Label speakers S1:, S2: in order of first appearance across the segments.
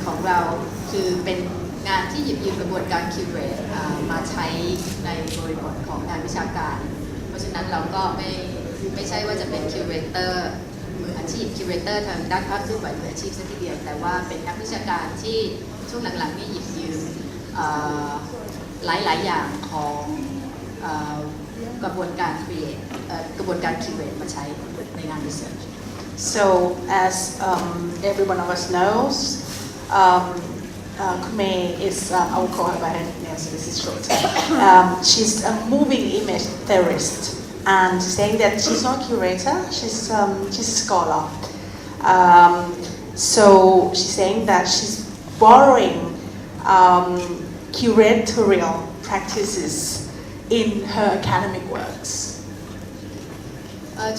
S1: ของเราคือเป็นงานที่หยิบยืมกระบวนการคิวเรตมาใช้ในบริบทของงานวิชาการเพราะฉะนั้นเราก็ไม่ใช่ว่าจะเป็นคิวเรเตอร์มืออาชีพคิวเรเตอร์ทางด้านภาพเคลื่อนไหวมืออาชีพซะทีเดียวแต่ว่าเป็นนักวิชาการที่ช่วงหลังๆนี่หยิบยืมหลายอย่างของกระบวนการ create กระบวนการ curate มาใช้ในงาน research.
S2: So as every one of us knows, Kume is I will call her by her name, so this is short. She's a moving image theorist, and saying that she's not a curator, she's a scholar. So she's saying that she's borrowing curatorial practices in her academic works.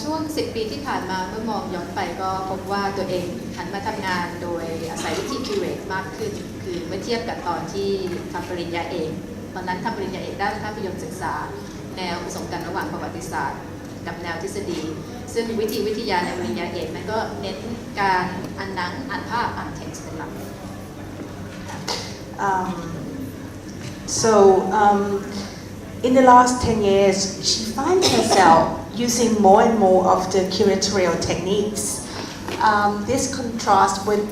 S1: ช่วง10 ปีที่ผ่านมาเมื่อมองย้อนไปก็พบว่าตัวเองหันมาทำงานโดยอาศัยวิธี curate มากขึ้นคือเมื่อเทียบกับตอนที่ทำปริญญาเอกตอนนั้นทำปริญญาเอกด้านภาพยนตร์ศึกษาแนวผสมกันระหว่างประวัติศาสตร์กับแนวทฤษฎีซึ่งวิธีวิทยาในปริญญาเอกนั้นก็เน้นการอ่านหนังอ่านภาพอ่านเท็กซ์เป็นหลัก
S2: In the last 10 years, she finds herself using more and more of the curatorial techniques. This contrasts with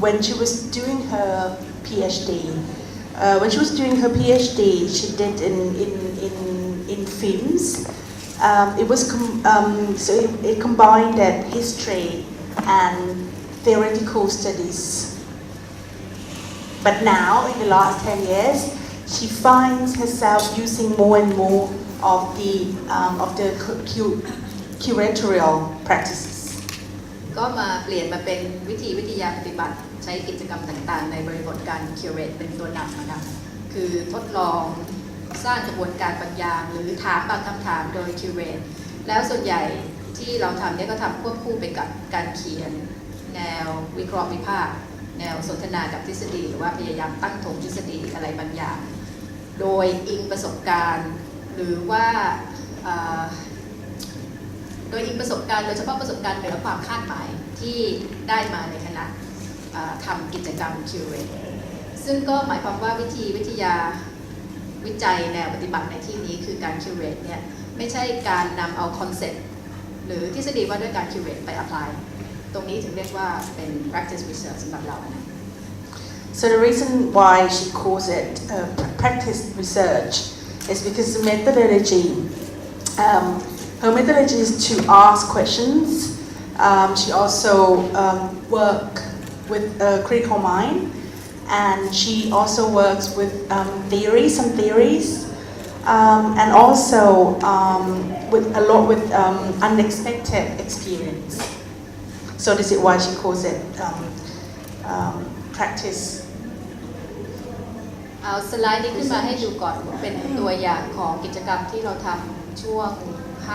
S2: when she was doing her PhD. When she was doing her PhD, she did in films. It combined that history and theoretical studies. But now, in the last 10 years, she finds herself using more and more of the curatorial practices.
S1: ก็มาเปลี่ยนมาเป็นวิธีวิทยาปฏิบัติใช้กิจกรรมต่างๆในบริบทการ curate เป็นตัวนำนะคะคือทดลองสร้างกระบวนการบางอย่างหรือถามบางคำถามโดย curate แล้วส่วนใหญ่ที่เราทำเนี่ยก็ทำควบคู่ไปกับการเขียนแนววิเคราะห์วิพากษ์แนวสนทนากับทฤษฎีหรือว่าพยายามตั้งธงทฤษฎีอะไรบางอย่างโดยอิงประสบการณ์หรือว่าโดยอิงประสบการณ์โดยเฉพาะประสบการณ์เหนือความคาดหมายที่ได้มาในขณะทำกิจกรรม curate ซึ่งก็หมายความว่าวิธีวิทยาวิจัยแนวปฏิบัติในที่นี้คือการ curate เนี่ยไม่ใช่การนำเอาคอนเซ็ปต์หรือทฤษฎีว่าด้วยการ curate ไป apply ตรงนี้ถึงเรียกว่าเป็น practice research สำหรับเรานะ
S2: So the reason why she calls it practice research is because the methodology, her methodology is to ask questions. She also works with a critical mind, and she also works with some theories, and also with a lot with unexpected experience. So this is why she calls it practice.
S1: เอาสไลด์นี้ขึ้นมาให้ดูก่อนเป็นตัวอย่างของกิจกรรมที่เราทำช่วง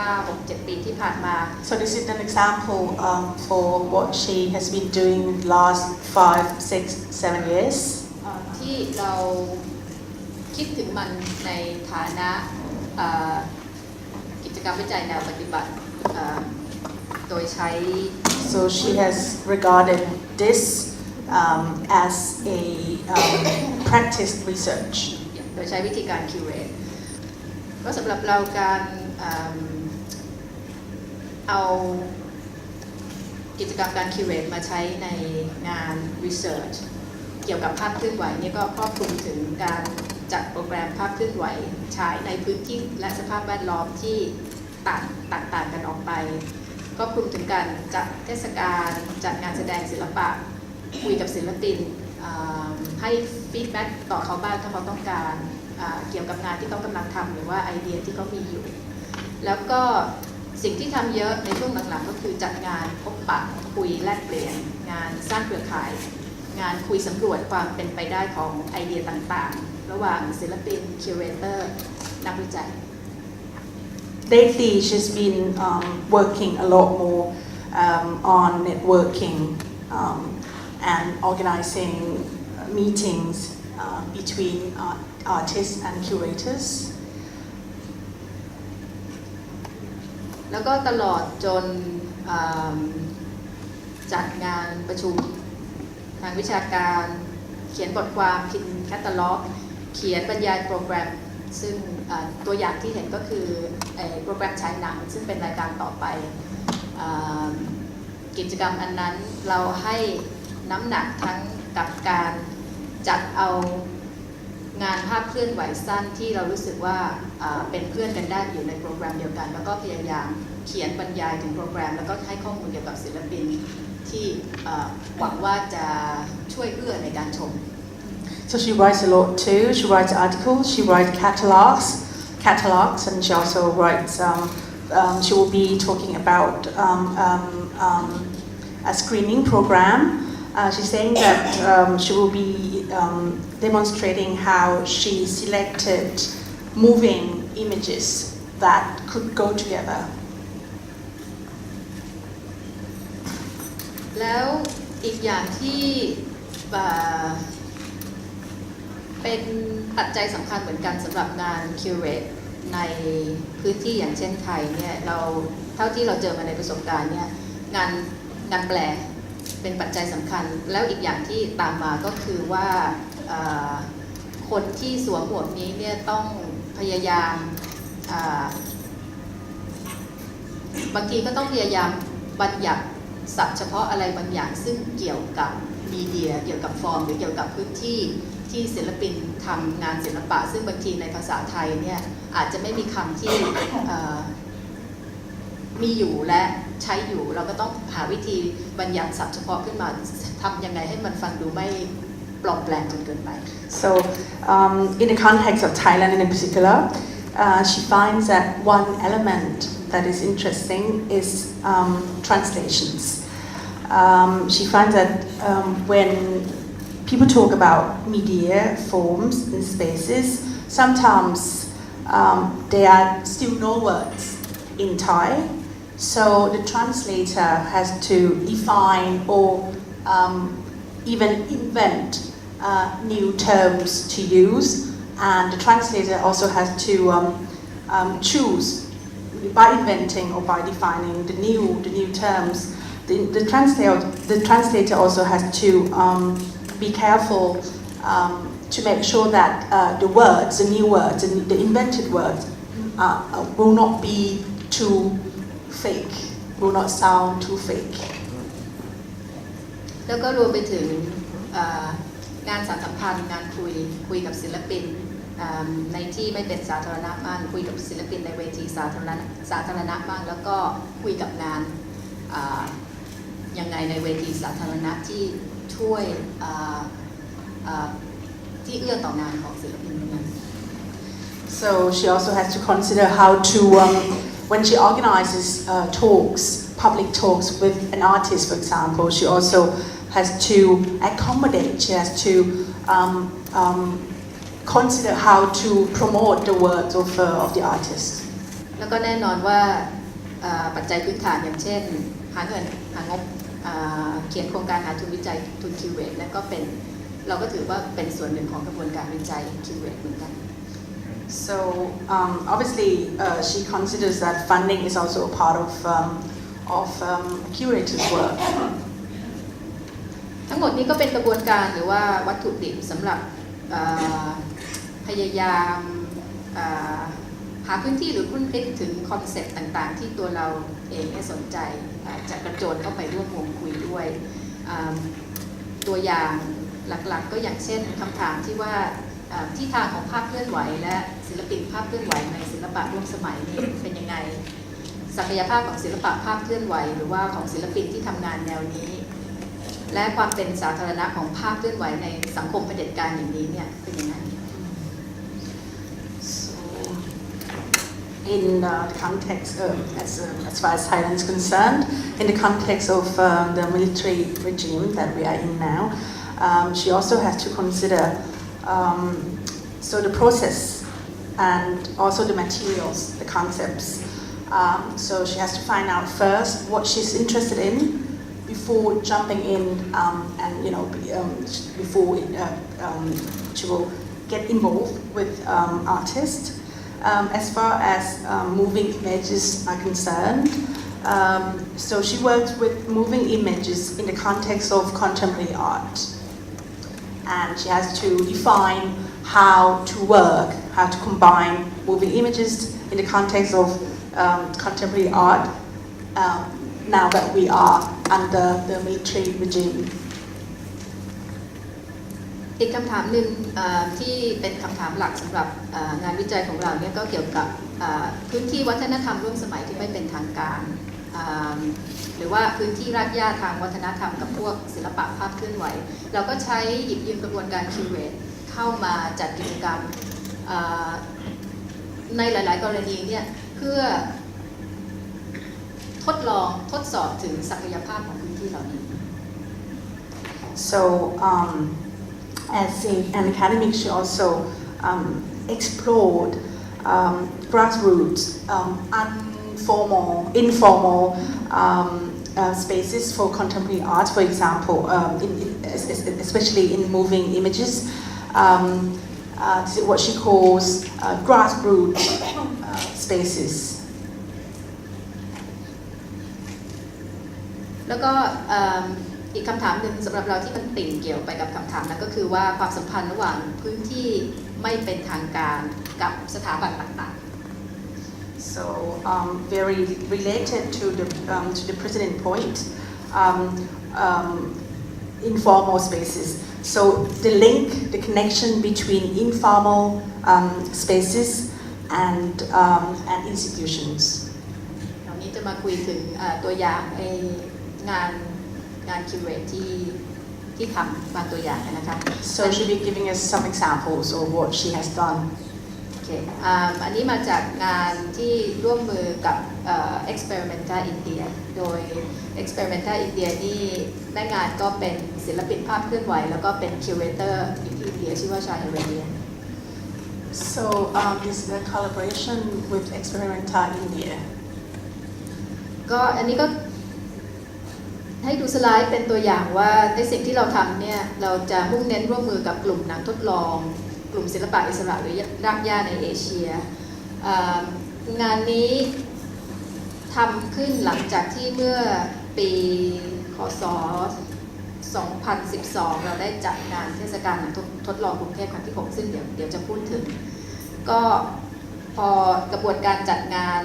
S1: 5-6-7 ปีที่ผ่านมา
S2: So this is an example for what she has been doing last 5, 6, 7 years.
S1: ที่เราคิดถึงมันในฐานะกิจกรรมวิจัยแนวปฏิบัติโดยใช้
S2: So she has regarded this as a practice research.
S1: โดยใช้วิธีการ curate ก็สำหรับเราการเอากิจกรรมการ curate มาใช้ในงาน research เกี่ยวกับภาพเคลื่อนไหวนี่ก็ครอบคลุมถึงการจัดโปรแกรมภาพเคลื่อนไหวฉายในพื้นที่และสภาพแวดล้อมที่ต่างกันออกไปครอบคลุมถึงการจัดเทศกาลจัดงานแสดงศิลปะคุยกับศิลปินให้ฟีดแบ็กต่อเขาบ้างถ้าเขาต้องการเกี่ยวกับงานที่เขากำลังทำหรือว่าไอเดียที่เขามีอยู่แล้วก็สิ่งที่ทำเยอะในช่วงหลังๆก็คือจัดงานพบปะคุยแลกเปลี่ยนงานสร้างเครือข่ายงานคุยสำรวจความเป็นไปได้ของไอเดียต่างๆระหว่างศิลปินคิวเรเตอร์นักวิจัย
S2: Lately, she's been working a lot more on networking and organizing meetings between artists and curators.
S1: แล้วก็ตลอดจนจัดงานประชุมทางวิชาการ ขียนบทความพิมพ์แคตตาล็อกเขียนบรรยายโปรแกรมซึ่งตัวอย่างที่เห็นก็คือโปรแกรมฉายหนังซึ่งเป็นรายการต่อไปกิจกรรมอันนั้นเราให้น้ำหนักทั้งกับการจัดเอางานภาพเคลื่อนไหวสั้นที่เรารู้สึกว่าเป็นเพื่อนกันได้อยู่ในโปรแกรมเดียวกันแล้วก็พยายามเขียนบรรยายถึงโปรแกรมแล้วก็ให้ข้อมูลเกี่ยวกับศิลปินที่หวังว่าจะช่วยเอื้อในการชม
S2: So she writes a lot too. She writes articles, she writes catalogs, and she also writes. She will be talking about a screening program. She's saying that she will be demonstrating how she selected moving images that could go together.
S1: แล้วอีกอย่างที่เป็นปัจจัยสำคัญเหมือนกันสำหรับงาน Curate ในพื้นที่อย่างเช่นไทยเนี่ยเราเท่าที่เราเจอมาในประสบการณ์เนี่ยงานแปลเป็นปัจจัยสำคัญแล้วอีกอย่างที่ตามมาก็คือว่าคนที่สวมหมวกนี้เนี่ยต้องพยายามบางทีก็ต้องพยายามบัญญัติศัพท์เฉพาะอะไรบางอย่างซึ่งเกี่ยวกับมีเดียเกี่ยวกับฟอร์มหรือเกี่ยวกับพื้นที่ที่ศิลปินทำงานศิลปะซึ่งบางทีในภาษาไทยเนี่ยอาจจะไม่มีคำที่มีอยู่และใช้อยู่เราก็ต้องหาวิธีบัญญัติศัพท์เฉพาะขึ้นมาทำยังไงให้มันฟังดูไม่ปลอมแปลงจนเกินไป
S2: So in the context of Thailand in particular, she finds that one element that is interesting is translations. She finds that when people talk about media, forms, and spaces, sometimes there are still no words in Thai. So the translator has to define or even invent new terms to use, and the translator also has to choose by inventing or by defining the new terms. The translator also has to be careful to make sure that the words, the new words, and the invented words will not be too fake, will not sound too fake.
S1: แล้วก็รวมไปถึงงานสารสัมพันธ์งานคุยกับศิลปินในที่ไม่เป็นสาธารณะบ้างคุยกับศิลปินในเวทีสาธารณะบ้างแล้วก็คุยกับงานยังไงในเวทีสาธารณะที่ช่วยที่เอื้อต่องานของศิลปินนั้น
S2: So she also has to consider how to when she organizes talks, public talks with an artist, for example, she also has to accommodate, she has to consider how to promote the words of the artist.
S1: แล้วก็แน่นอนว่าปัจจัยพื้นฐานอย่างเช่นหาเงินหางบเขียนโครงการหาทุนวิจัยทุน Curate และก็เป็นเราก็ถือว่าเป็นส่วนหนึ่งของกระบวนการวิจัย Curate เหมือนกัน
S2: So obviously she considers that funding is also a part of curator's work.
S1: ทั้งหมดนี้ก็เป็นกระบวนการหรือว่าวัตถุดิบสำหรับพยายามหาพื้นที่หรือคุ้นคิดถึงคอนเซ็ปต์ต่างๆที่ตัวเราเองสนใจจะกระโจนเข้าไปร่วมวงคุยด้วยตัวอย่างหลักๆก็อย่างเช่นคำถามที่ว่าที่ทางของภาพเคลื่อนไหวและศิลปินภาพเคลื่อนไหวในศิลปะร่วมสมัยนี้เป็นยังไงศักยภาพของศิลปะภาพเคลื่อนไหวหรือว่าของศิลปินที่ทำงานแนวนี้และความเป็นสาธารณะของภาพเคลื่อนไหวในสังคมเผด็จการอย่างนี้เนี่ยเป็นยังไง
S2: In the context, as far as Thailand is concerned, in the context of the military regime that we are in now, she also has to consider so the process and also the materials, the concepts. So she has to find out first what she's interested in before jumping in, and before she will get involved with artists. As far as moving images are concerned, so she works with moving images in the context of contemporary art. and she has to define how to work, how to combine moving images in the context of contemporary art now that we are under the military regime.
S1: อีกคำถามหนึ่งที่เป็นคำถามหลักสำหรับงานวิจัยของเราเนี่ยก็เกี่ยวกับพื้นที่วัฒนธรรมร่วมสมัยที่ไม่เป็นทางการหรือว่าพื้นที่รากหญ้าทางวัฒนธรรมกับพวกศิลปะภาพเคลื่อนไหวเราก็ใช้หยิบยืมกระบวนการคิวเรตเข้ามาจัดกิจกรรมในหลายๆกรณีเนี่ยเพื่อทดสอบถึงศักยภาพของพื้นที่เหล่านี้
S2: So as an academic, she also explored grassroots, informal spaces for contemporary art, for example, especially in moving images. What she calls grassroots spaces.
S1: แล้วก็อีกคำถามหนึ่งสำหรับเราที่มันติ่งเกี่ยวไปกับคำถามนั้นก็คือว่าความสัมพันธ์ระหว่างพื้นที่ไม่เป็นทางการกับสถาบันต่างๆ
S2: So very related to the precedent point, informal spaces. So the link, the connection between informal spaces and institutions.
S1: วันนี้จะมาคุยถึงตัวอย่างงานคิวเรตที่ทำบางตัวอย่างนะคะ
S2: So she'll be giving us some examples of what she has done.
S1: โอเคอันนี้มาจากงานที่ร่วมมือกับ Experimenta India โดย Experimenta India นี่แม่งานก็เป็นศิลปินภาพเคลื่อนไหวแล้วก็เป็นคิวเรเตอร์อยู่ที่อินเดียชื่อว่าชาเฮเรเนีย
S2: So this is a collaboration with Experimenta India.
S1: ก็อันนี้ก็ให้ดูสไลด์เป็นตัวอย่างว่าในสิ่งที่เราทำเนี่ยเราจะมุ่งเน้นร่วมมือกับกลุ่มนักทดลองกลุ่มศิลปะอิสระหรือรากหญ้าในเอเชียงานนี้ทำขึ้นหลังจากที่เมื่อปีคศ 2012 เราได้จัดงานเทศกาลนักทดลองกรุงเทพครั้งที่ 6 ซึ่งเดี๋ยวจะพูดถึงก็พอกระบวนการจัดงาน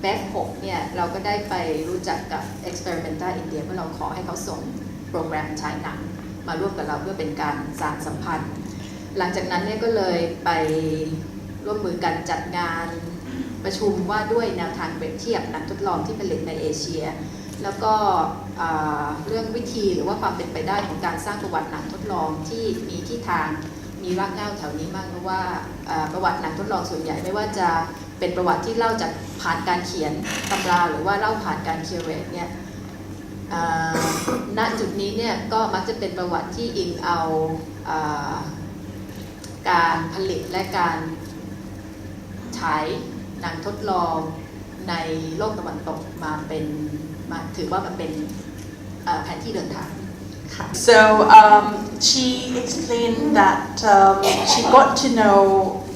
S1: แบ็ค6เนี่ยเราก็ได้ไปรู้จักกับ Experimenta India เมื่อเราขอให้เขาส่งโปรแกรมฉายหนังมาร่วมกับเราเพื่อเป็นการสานสัมพันธ์หลังจากนั้นเนี่ยก็เลยไปร่วมมือกันจัดงานประชุมว่าด้วยแนวทางเปรียบเทียบหนังทดลองที่ผลิตในเอเชียแล้วก็เรื่องวิธีหรือว่าความเป็นไปได้ของการสร้างประวัติหนังทดลองที่มีที่ทางมีรากเหง้าแถวนี้มากเพราะว่าประวัติหนังทดลองส่วนใหญ่ไม่ว่าจะเป็นประวัติที่เล่าจากผ่านการเขียนตำราหรือว่าเล่าผ่านการคิวเรตเนี่ยณจุดนี้เนี่ยก็มักจะเป็นประวัติที่อิงเอาการผลิตและการฉายหนังทดลองในโลกตะวันตกมาถือว่ามันเป็นแผนที่เดินทาง
S2: So she explained that she got to know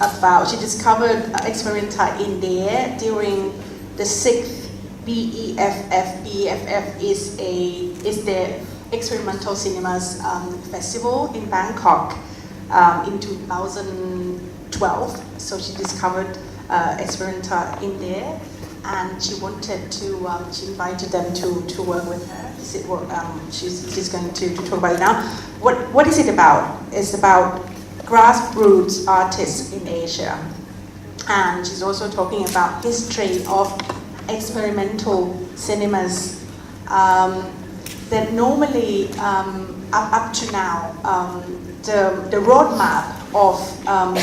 S2: about, she discovered Experimenta India during the 6th BEFF. BEFF is the Experimental Cinemas Festival in Bangkok in 2012. So she discovered Experimenta India, and she wanted to, she invited them to work with her. This is what she's going to talk about it now. What is it about? It's about grassroots artists in Asia, and she's also talking about history of experimental cinemas. That normally, up to now, the roadmap of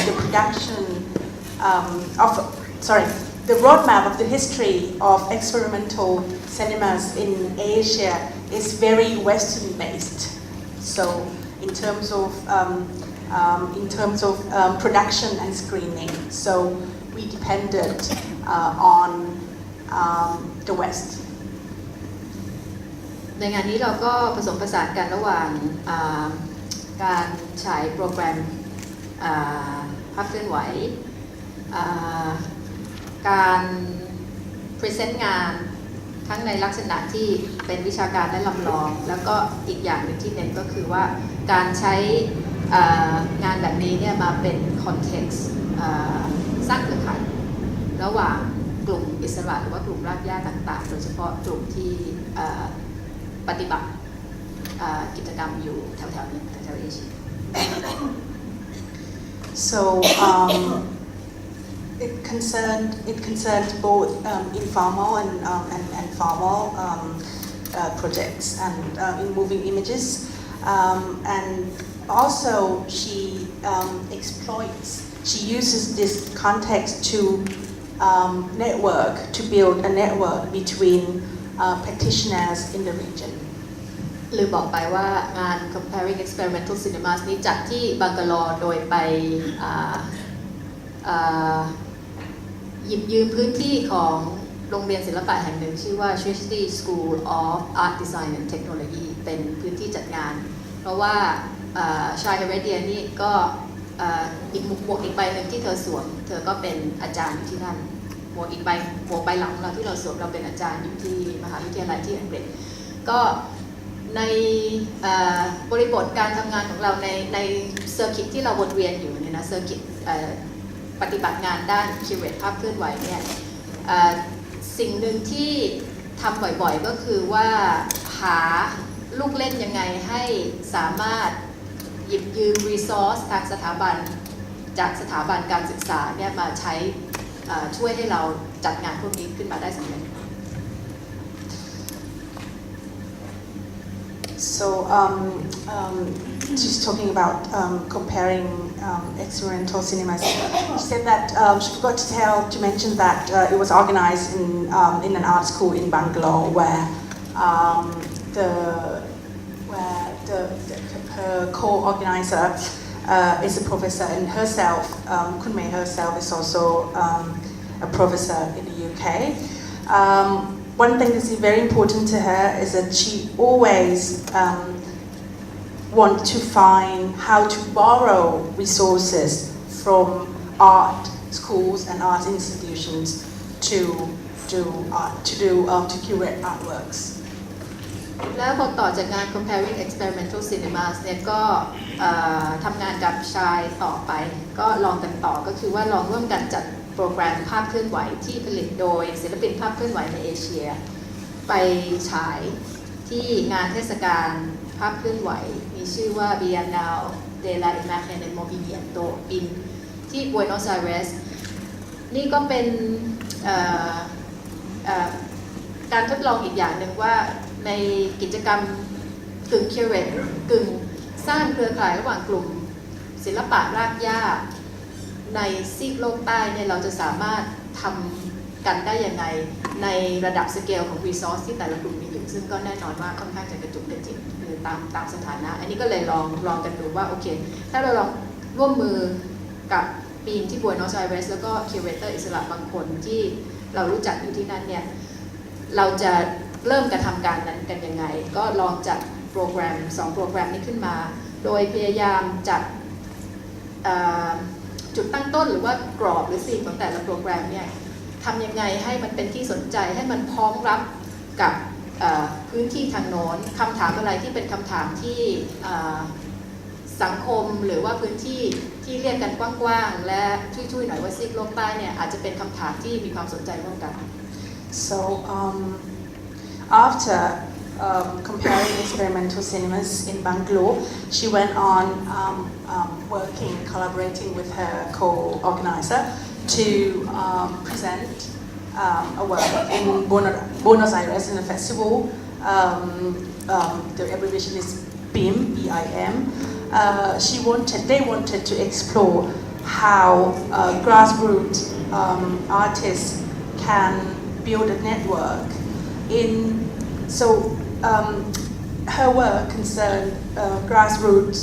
S2: the production the roadmap of the history of experimental cinemas in Asia is very Western-based. So, in terms of production and screening, so we depended on the West.
S1: ในงานนี้เราก็ผสมผสานกันระหว่างการฉายโปรแกรมภาพเคลื่อนไหวการพรีเซนต์งานทั้งในลักษณะที่เป็นวิชาการและลำลองแล้วก็อีกอย่างหนึ่งที่เน้นก็คือว่าการใช้ งานแบบนี้เนี่ยมาเป็นคอนเท็กซ์สร้างเครือข่ายระหว่างกลุ่มอิสระหรือว่ากลุ่มรากหญ้าต่างๆโดยเฉพาะกลุ่มที่ปฏิบัติกิจกรรมอยู่แถวๆนี้แถวๆเอเชีย
S2: So it concerned both informal and formal projects and in moving images, and also she uses this context to build a network between practitioners in the region.
S1: ลืมบอกไปว่างาน Comparing Experimental Cinemas นี้จัดที่บังกาลอโดยไปหยิบยืมพื้นที่ของโรงเรียนศิลปะแห่งหนึ่งชื่อว่า Chiang School of Art Design and Technology เป็นพื้นที่จัดงานเพราะว่าชายเฮเรเดียนี่ก็อีกหมวกอีกใบหนึ่งที่เธอสวมเธอก็เป็นอาจารย์อยู่ที่นั่นหมวกใบหลังเราที่เราสวมเราเป็นอาจารย์อยู่ที่มหาวิทยาลัยที่อังกฤษก็ในบริบทการทำงานของเราในเซอร์กิตที่เราวนเวียนอยู่เนี่ยนะเซอร์กิตปฏิบัติงานด้านคิวเรตภาพเคลื่อนไหวเนี่ยสิ่งหนึ่งที่ทำบ่อยๆก็คือว่าหาลูกเล่นยังไงให้สามารถหยิบยืมรีซอสทางสถาบันจากสถาบันการศึกษาเนี่ยมาใช้ช่วยให้เราจัดงานพวกนี้ขึ้นมาได้สำเร็จ
S2: So she's talking about comparing experimental cinemas. She said that she forgot to mention that it was organized in an art school in Bangalore where her co-organizer is a professor and herself, Kunmei herself is also a professor in the UK. One thing that's very important to her is that she always wants to find how to borrow resources from art schools and art institutions to curate artworks.
S1: แล้วพอต่อจากงาน Comparing Experimental Cinemas เนี่ยก็ทำงานกับชายต่อไปก็ลองกันต่อก็คือว่าลองร่วมกันจัดโปรแกรมภาพเคลื่อนไหวที่ผลิตโดยศิลปินภาพเคลื่อนไหวในเอเชียไปฉายที่งานเทศกาลภาพเคลื่อนไหวมีชื่อว่า Bienal de la Imagen en Movimiento ปีที่บัวโนสไอเรสนี่ก็เป็นการทดลองอีกอย่างหนึ่งว่าในกิจกรรมกึ่งคิวเรตกึ่งสร้างเครือข่ายระหว่างกลุ่มศิลปะรากหญ้าในซีกโลกใต้เนี่ยเราจะสามารถทำกันได้ยังไงในระดับสเกลของรีซอสที่แต่ละกลุ่มมีอยู่ซึ่งก็แน่นอนว่าค่อนข้างจะกระจุกกระจิกคือตามสถานะอันนี้ก็เลยลองกันดูว่าโอเคถ้าเราลองร่วมมือกับปีนที่บัวโนสไอเรสแล้วก็คิวเรเตอร์อิสระบางคนที่เรารู้จักอยู่ที่นั่นเนี่ยเราจะเริ่มกระทำการนั้นกันยังไงก็ลองจัดโปรแกรม2โปรแกรมนี้ขึ้นมาโดยพยายามจัดจุดตั้งต้นหรือว่ากรอบหรือธีมของแต่ละโปรแกรมเนี่ยทำยังไงให้มันเป็นที่สนใจให้มันพร้อมรับกับพื้นที่ทางโน้นคำถามอะไรที่เป็นคำถามที่สังคมหรือว่าพื้นที่ที่เรียกกันกว้างๆและช่วยๆหน่อยว่าซีกโลกใต้เนี่ยอาจจะเป็นคำถามที่มีความสนใจร่วมกัน
S2: So after comparing experimental cinemas in Bangalore, she went on collaborating with her co-organizer to present a work in Buenos Aires in a festival. The abbreviation is BIM, B-I-M. They wanted to explore how grassroots artists can build a network her work concerned grassroots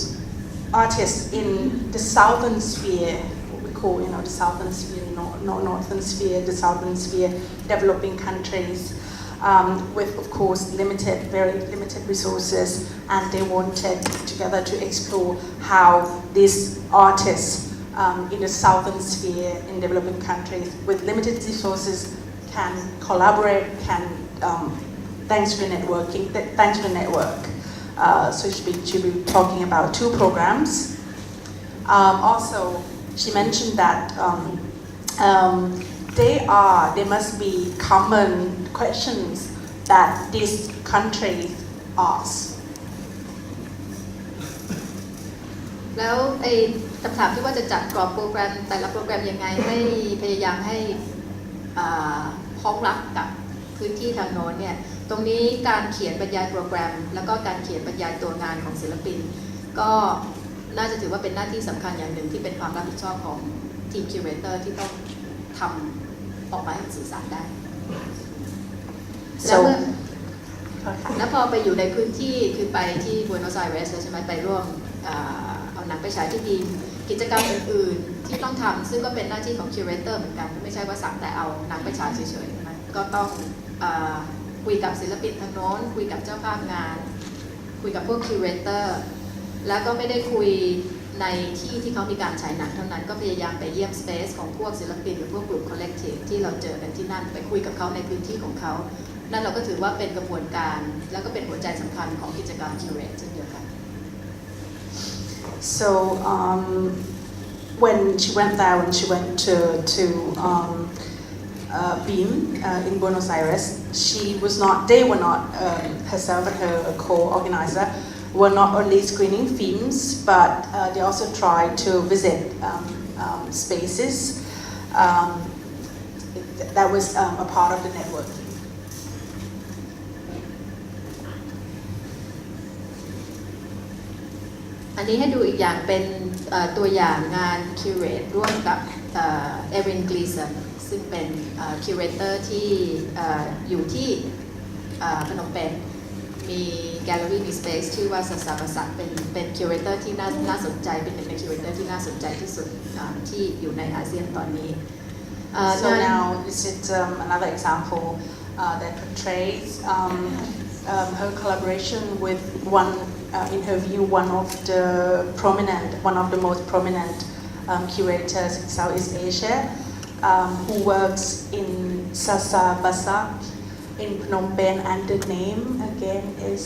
S2: artists in the southern sphere, what we call, the southern sphere, not northern sphere, the southern sphere, developing countries, with, of course, very limited resources, and they wanted together to explore how these artists in the southern sphere, in developing countries, with limited resources, can collaborate, thanks to the network. So she'll be talking about two programs. Also, she mentioned that there must be common questions that these countries ask.
S1: แล้วไอ้คำถามที่ว่าจะจัดกรอบโปรแกรมแต่ละโปรแกรมยังไงให้พยายามให้พ้องรับกับพื้นที่ทางโน้นเนี่ยตรงนี้การเขียนบรรยายโปรแกรมแล้วก็การเขียนบรรยายตัวงานของศิลปินก็น่าจะถือว่าเป็นหน้าที่สำคัญอย่างหนึ่งที่เป็นความรับผิดชอบของทีมคิวเรเตอร์ที่ต้องทำออกมาให้สื่อสารได้แล้วพอไปอยู่ในพื้นที่คือไปที่บัวโนสไอเรสใช่ไหมไปร่วมเอาหนังไปฉายที่ดีกิจกรรมอื่นๆที่ต้องทำซึ่งก็เป็นหน้าที่ของคิวเรเตอร์เหมือนกันไม่ใช่ว่าสั่งแต่เอาหนังไปฉายเฉยๆนะก็ต้องคุยกับศิลปินทางโน้นคุยกับเจ้าภาพงานคุยกับพวกคิวเรเตอร์แล้วก็ไม่ได้คุยในที่ที่เขามีการฉายหนังเท่านั้นก็พยายามไปเยี่ยมสเปซของพวกศิลปินหรือพวกกลุ่มคอลเลกทีฟที่เราเจอกันที่นั่นไปคุยกับเขาในพื้นที่ของเขานั่นเราก็ถือว่าเป็นกระบวนการแล้วก็เป็นหัวใจสำคัญของกิจกรรมคิวเรตเช่นเดียวกัน
S2: So when she went to Beam in Buenos Aires, they were not herself and her co-organizer were not only screening films, but they also tried to visit spaces. That was a part of the networking.
S1: อันนี้ให้ดูอีกอย่างเป็นตัวอย่างงานคิวเรตร่วมกับเอรินกลีสันซึ่งเป็นคิวเรเตอร์ที่อยู่ที่พนมเปญมีแกลเลอรี่มีสเปซชื่อว่าสัสสาประสักเป็นคิวเรเตอร์ที่น่าสนใจเป็นหนึ่งในคิวเรเตอร์ที่น่าสนใจที่สุดที่อยู่ในอาเซียนตอนนี้
S2: So now this is another example that portrays her collaboration with in her view, one of the most prominent curators in Southeast Asia, who works in Sasa Basak in Phnom Penh, and the name again is,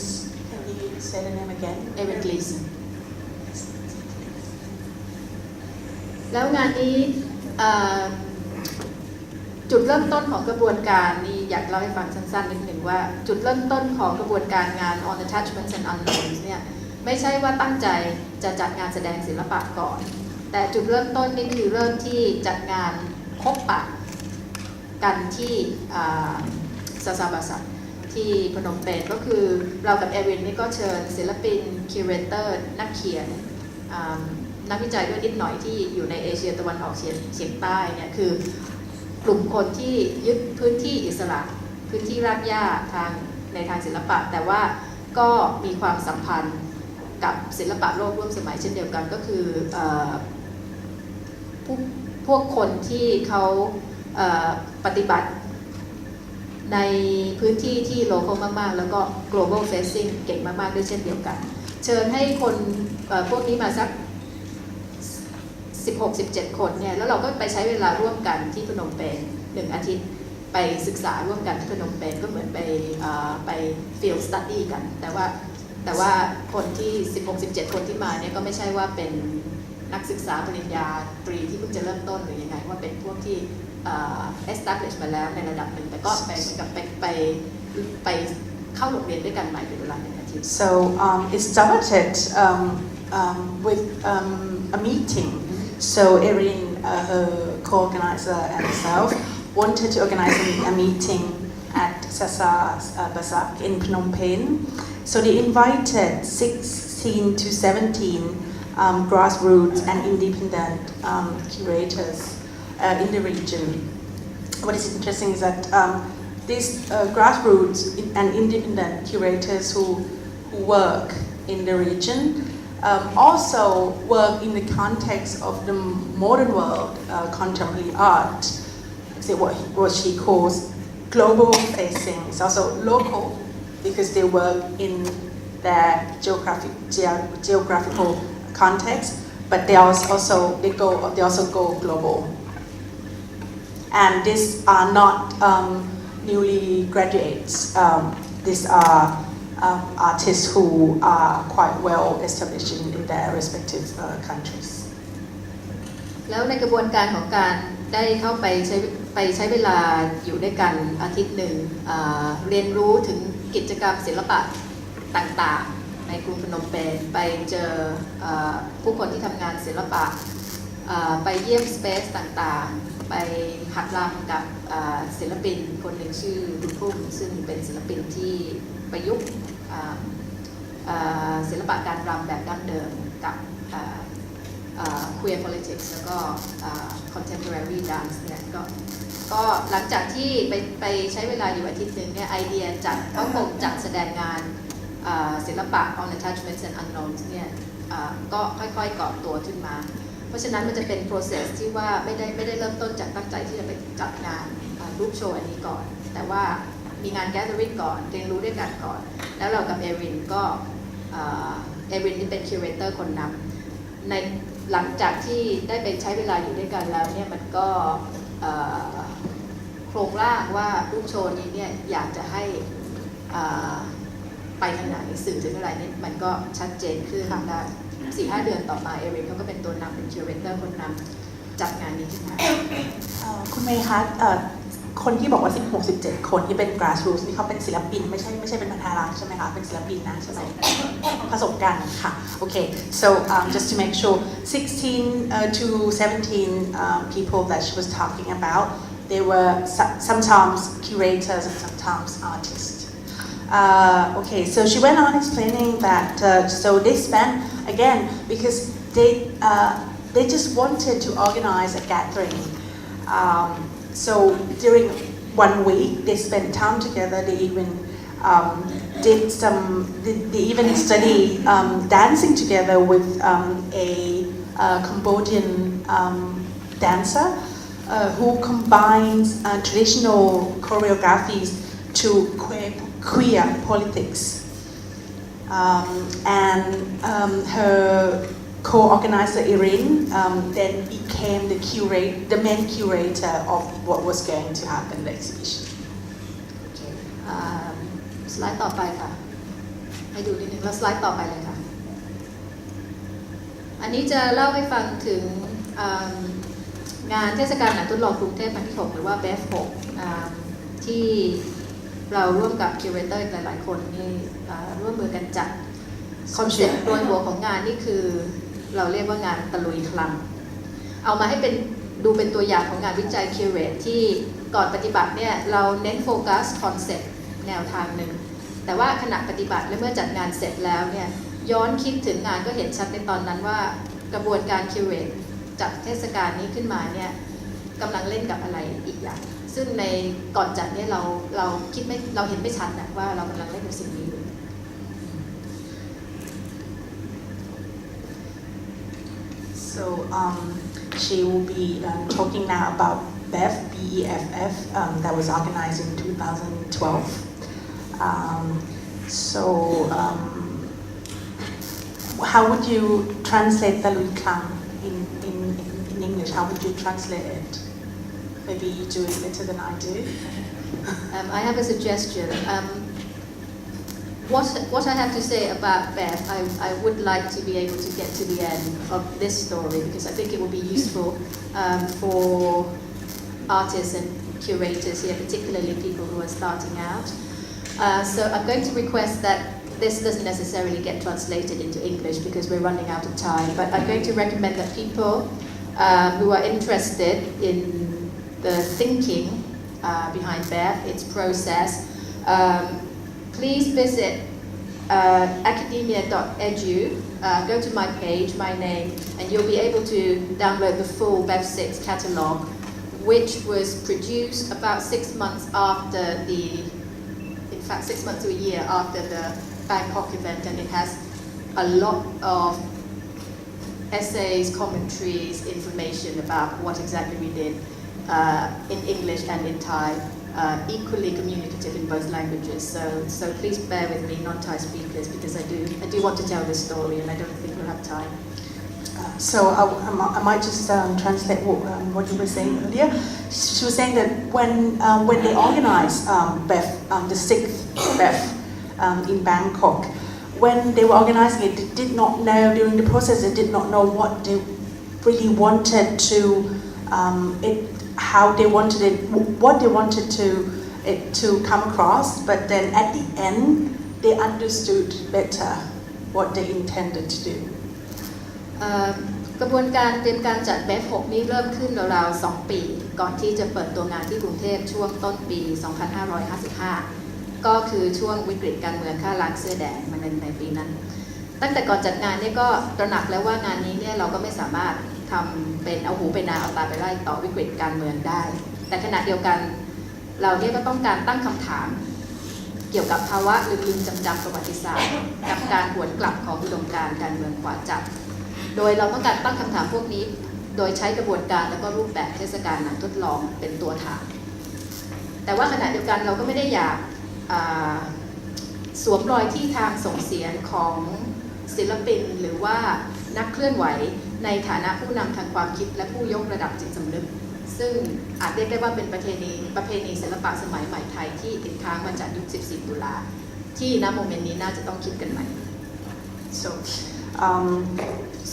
S2: can you say the name again?
S1: Erin Gleason. แล้วงานนี้จุดเริ่มต้นของกระบวนการนี่อยากเล่าให้ฟังสั้นๆนิดหนึ่งว่าจุดเริ่มต้นของกระบวนการงาน On Attachments and Unknowns เนี่ยไม่ใช่ว่าตั้งใจจะจัดงานแสดงศิลปะก่อนแต่จุดเริ่มต้นนี่คือเริ่มที่จัดงานพบปะกันที่ซาซาบาสักที่พนมเปญก็คือเรากับเอรินนี่ก็เชิญศิลปินคิวเรเตอร์นักเขียนนักวิจัยด้วยนิดหน่อยที่อยู่ในเอเชียตะวันออกเฉียงใต้เนี่ยคือกลุ่มคนที่ยึดพื้นที่อิสระพื้นที่รากหญ้าในทางศิลปะแต่ว่าก็มีความสัมพันธ์กับศิลปะโลกร่วมสมัยเช่นเดียวกันก็คือพวกคนที่เขาปฏิบัติในพื้นที่ที่ local มากๆแล้วก็ global facing เก่งมากๆด้วยเช่นเดียวกันเชิญให้คนพวกนี้มาสัก16-17 คนเนี่ยแล้วเราก็ไปใช้เวลาร่วมกันที่พนมเปญ1 อาทิตย์ไปศึกษาร่วมกันที่พนมเปญก็เหมือนไป field study กันแต่ว่าคนที่ 16-17 คนที่มาเนี่ยก็ไม่ใช่ว่าเป็นนักศึกษาปริญญาตรีที่เพิ่งจะเริ่มต้นหรือยังไงว่าเป็นพวกที่establish มาแล้วในระดับหนึ่งแต่ก็ไปเหมือนกับไปเข้าโรงเรียนด้วยกันใหม่เป็นเวลา1 อาทิตย์
S2: So it started with a meeting. So Erin, her co-organizer and herself wanted to organize a meeting at Sasa Basak in Phnom Penh. So they invited 16 to 17 grassroots and independent curators in the region. What is interesting is that these grassroots and independent curators who work in the region also work in the context of the modern world contemporary art. What she calls global facing. It's also local because they work in their geographical context, but they also go global. And these are not newly graduates. These are artists who are quite well established in their respective countries.
S1: แล้วในกระบวนการของการได้เข้าไปใช้เวลาอยู่ด้วยกันอาทิตย์หนึ่งเรียนรู้ถึงกิจกรรมศิลปะต่างๆในกรุงพนมเปญไปเจอผู้คนที่ทำงานศิลปะไปเยี่ยมสเปซต่างๆไปหัดรำกับศิลปินคนหนึ่งชื่อดุพุ่มซึ่งเป็นศิลปินที่ประยุกต์ศิลปะการรำแบบดั้งเดิมกับqueer politics แล้วก็ contemporary dance เนี่ยก็หลังจากที่ไปใช้เวลาอยู่อาทิตย์หนึ่งเนี่ยไอเดียเขาคงจัดแสดงงานศิลปะ on attachments and unknowns เนี่ยก็ค่อยๆก่อตัวขึ้นมาเพราะฉะนั้นมันจะเป็น process ที่ว่าไม่ได้เริ่มต้นจากตั้งใจที่จะไปจัดงานรูปโชว์อันนี้ก่อนแต่ว่ามีงาน gathering ก่อนเรียนรู้ด้วยกันก่อนแล้วเรากับเอรินก็เอรินที่เป็น curator คนนำในหลังจากที่ได้ไปใช้เวลาอยู่ด้วยกันแล้วเนี่ยมันก็โครงร่างว่ารูปโชว์นี้เนี่ยอยากจะให้ไปทางไหนสื่อถึงอะไรนี่มันก็ชัดเจนขึ้นได้ 4-5 เดือนต่อมาเอรินเขาก็เป็นตัวนำเป็นคิวเรเตอร์คนนำจัดงานนี้ขึ้นมา
S2: คุณเมย์คะคนที่บอกว่า16-17 คนที่เป็น grassroots นี่เขาเป็นศิลปินไม่ใช่เป็นพันธรักษ์ใช่ไหมคะเป็นศิลปินนะใช่ไหมผสมกันค่ะ Okay so just to make sure 16 to 17 people that she was talking about they were sometimes curators and sometimes artists okay so she went on explaining that so they spent again because they just wanted to organize a gathering so during 1 week they spent time together they even they even study dancing together with a Cambodian dancer who combines traditional choreographies to queer politics and her co-organizer Irin then became the main curator of what was going to happen in the exhibition.
S1: สไลด์ต่อไปค่ะให้ดูนิดนึงแล้วสไลด์ต่อไปเลยค่ะอันนี้จะเล่าให้ฟังถึงงานเทศกาลหนังทดลองกรุงเทพครั้งที่ 6หรือว่า BEF 6ที่เราร่วมกับคิวเรเตอร์หลายๆคนนี่ร่วมมือกันจัดคอนเซ็ปต์โดยหัวของงานนี่คือเราเรียกว่างานตะลุยคลังเอามาให้ดูเป็นตัวอย่างของงานวิจัยคิวเรตที่ก่อนปฏิบัติเนี่ยเราเน้นโฟกัสคอนเซ็ปต์แนวทางหนึ่งแต่ว่าขณะปฏิบัติและเมื่อจัดงานเสร็จแล้วเนี่ยย้อนคิดถึงงานก็เห็นชัดในตอนนั้นว่ากระบวนการคิวเรตจัดเทศกาลนี้ขึ้นมาเนี่ยกำลังเล่นกับอะไรอีกอย่างซึ่งในก่อนจัดเนี่ยเราเห็นไม่ชัดนะว่าเรากำลังเล่นกับสิ่งนี้
S2: So she will be talking now about BEF that was organized in 2012. So how would you translate Talui Klang in English? How would you translate it? Maybe you do it better than I do.
S1: I have a suggestion. What I have to say about Beth, I would like to be able to get to the end of this story because I think it will be useful for artists and curators here, particularly people who are starting out. So I'm going to request that this doesn't necessarily get translated into English because we're running out of time, but I'm going to recommend that people who are interested in the thinking behind Beth, its process, please visit academia.edu, go to my page, my name, and you'll be able to download the full BEF 6 catalogue, which was produced about 6 months after in fact 6 months to a year after the Bangkok event, and it has a lot of essays, commentaries, information about what exactly we did in English and in Thai. Equally communicative in both languages, so please bear with me, non-Thai speakers, because I do want to tell this story, and I don't think we'll have time.
S2: So I might just translate what you were saying earlier. She was saying that when they organized BEF, the 6th BEF in Bangkok, when they were organizing it, they did not know during the process. They did not know really wanted to how they wanted it, what they wanted it to come across, but then at the end they understood better what they intended to do.
S1: กระบวนการเตรียมการจัดเบฟ6นี้เริ่มขึ้นราวๆ2 ปีก่อนที่จะเปิดตัวงานที่กรุงเทพช่วงต้นปี 2555 ก็คือช่วงวิกฤตการเมืองฆ่าล้างเสื้อแดงมาในปีนั้นตั้งแต่ก่อนจัดงานนี่ก็ตระหนักแล้วว่างานนี้เนี่ยเราก็ไม่สามารถทำเป็นเอาหูไปนาเอาตาไปไล่ต่อวิกฤตการเมืองได้แต่ขณะเดียวกันเราเนี่ยก็ต้องการตั้งคำถามเกี่ยวกับภาวะลืมจำประวัติศาสตร์กับการหวนกลับของอุดมการณ์การเมืองขวาจัดโดยเราต้องการตั้งคำถามพวกนี้โดยใช้กระบวนการและก็รูปแบบเทศกาลหนังทดลองเป็นตัวถามแต่ว่าขณะเดียวกันเราก็ไม่ได้อยากสวมรอยที่ทางส่งเสียงของศิลปินหรือว่านักเคลื่อนไหวในฐานะผู้นำทางความคิดและผู้ยกระดับจิตสำนึกซึ่งอาจเรียกได้ว่าเป็นประเพณีศิลปะสมัยใหม่ไทยที่ติดค้างมาจากยุค 14 ตุลาที่ณโมเมนต์นี้น่าจะต้องคิดกันใหม่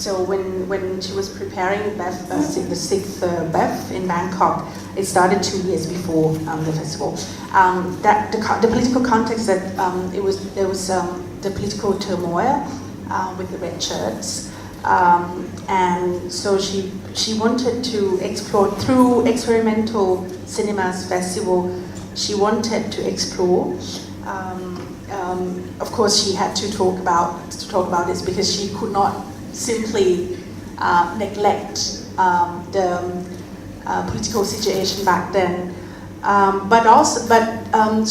S2: So when she was preparing BEF, the 6th BEF in Bangkok, it started 2 years before the festival. That the political context that there was the political turmoil with the red shirts, and so she wanted to explore through experimental cinemas festival. She wanted to explore. Of course, she had to talk about this because she could not simply neglect the political situation back then. But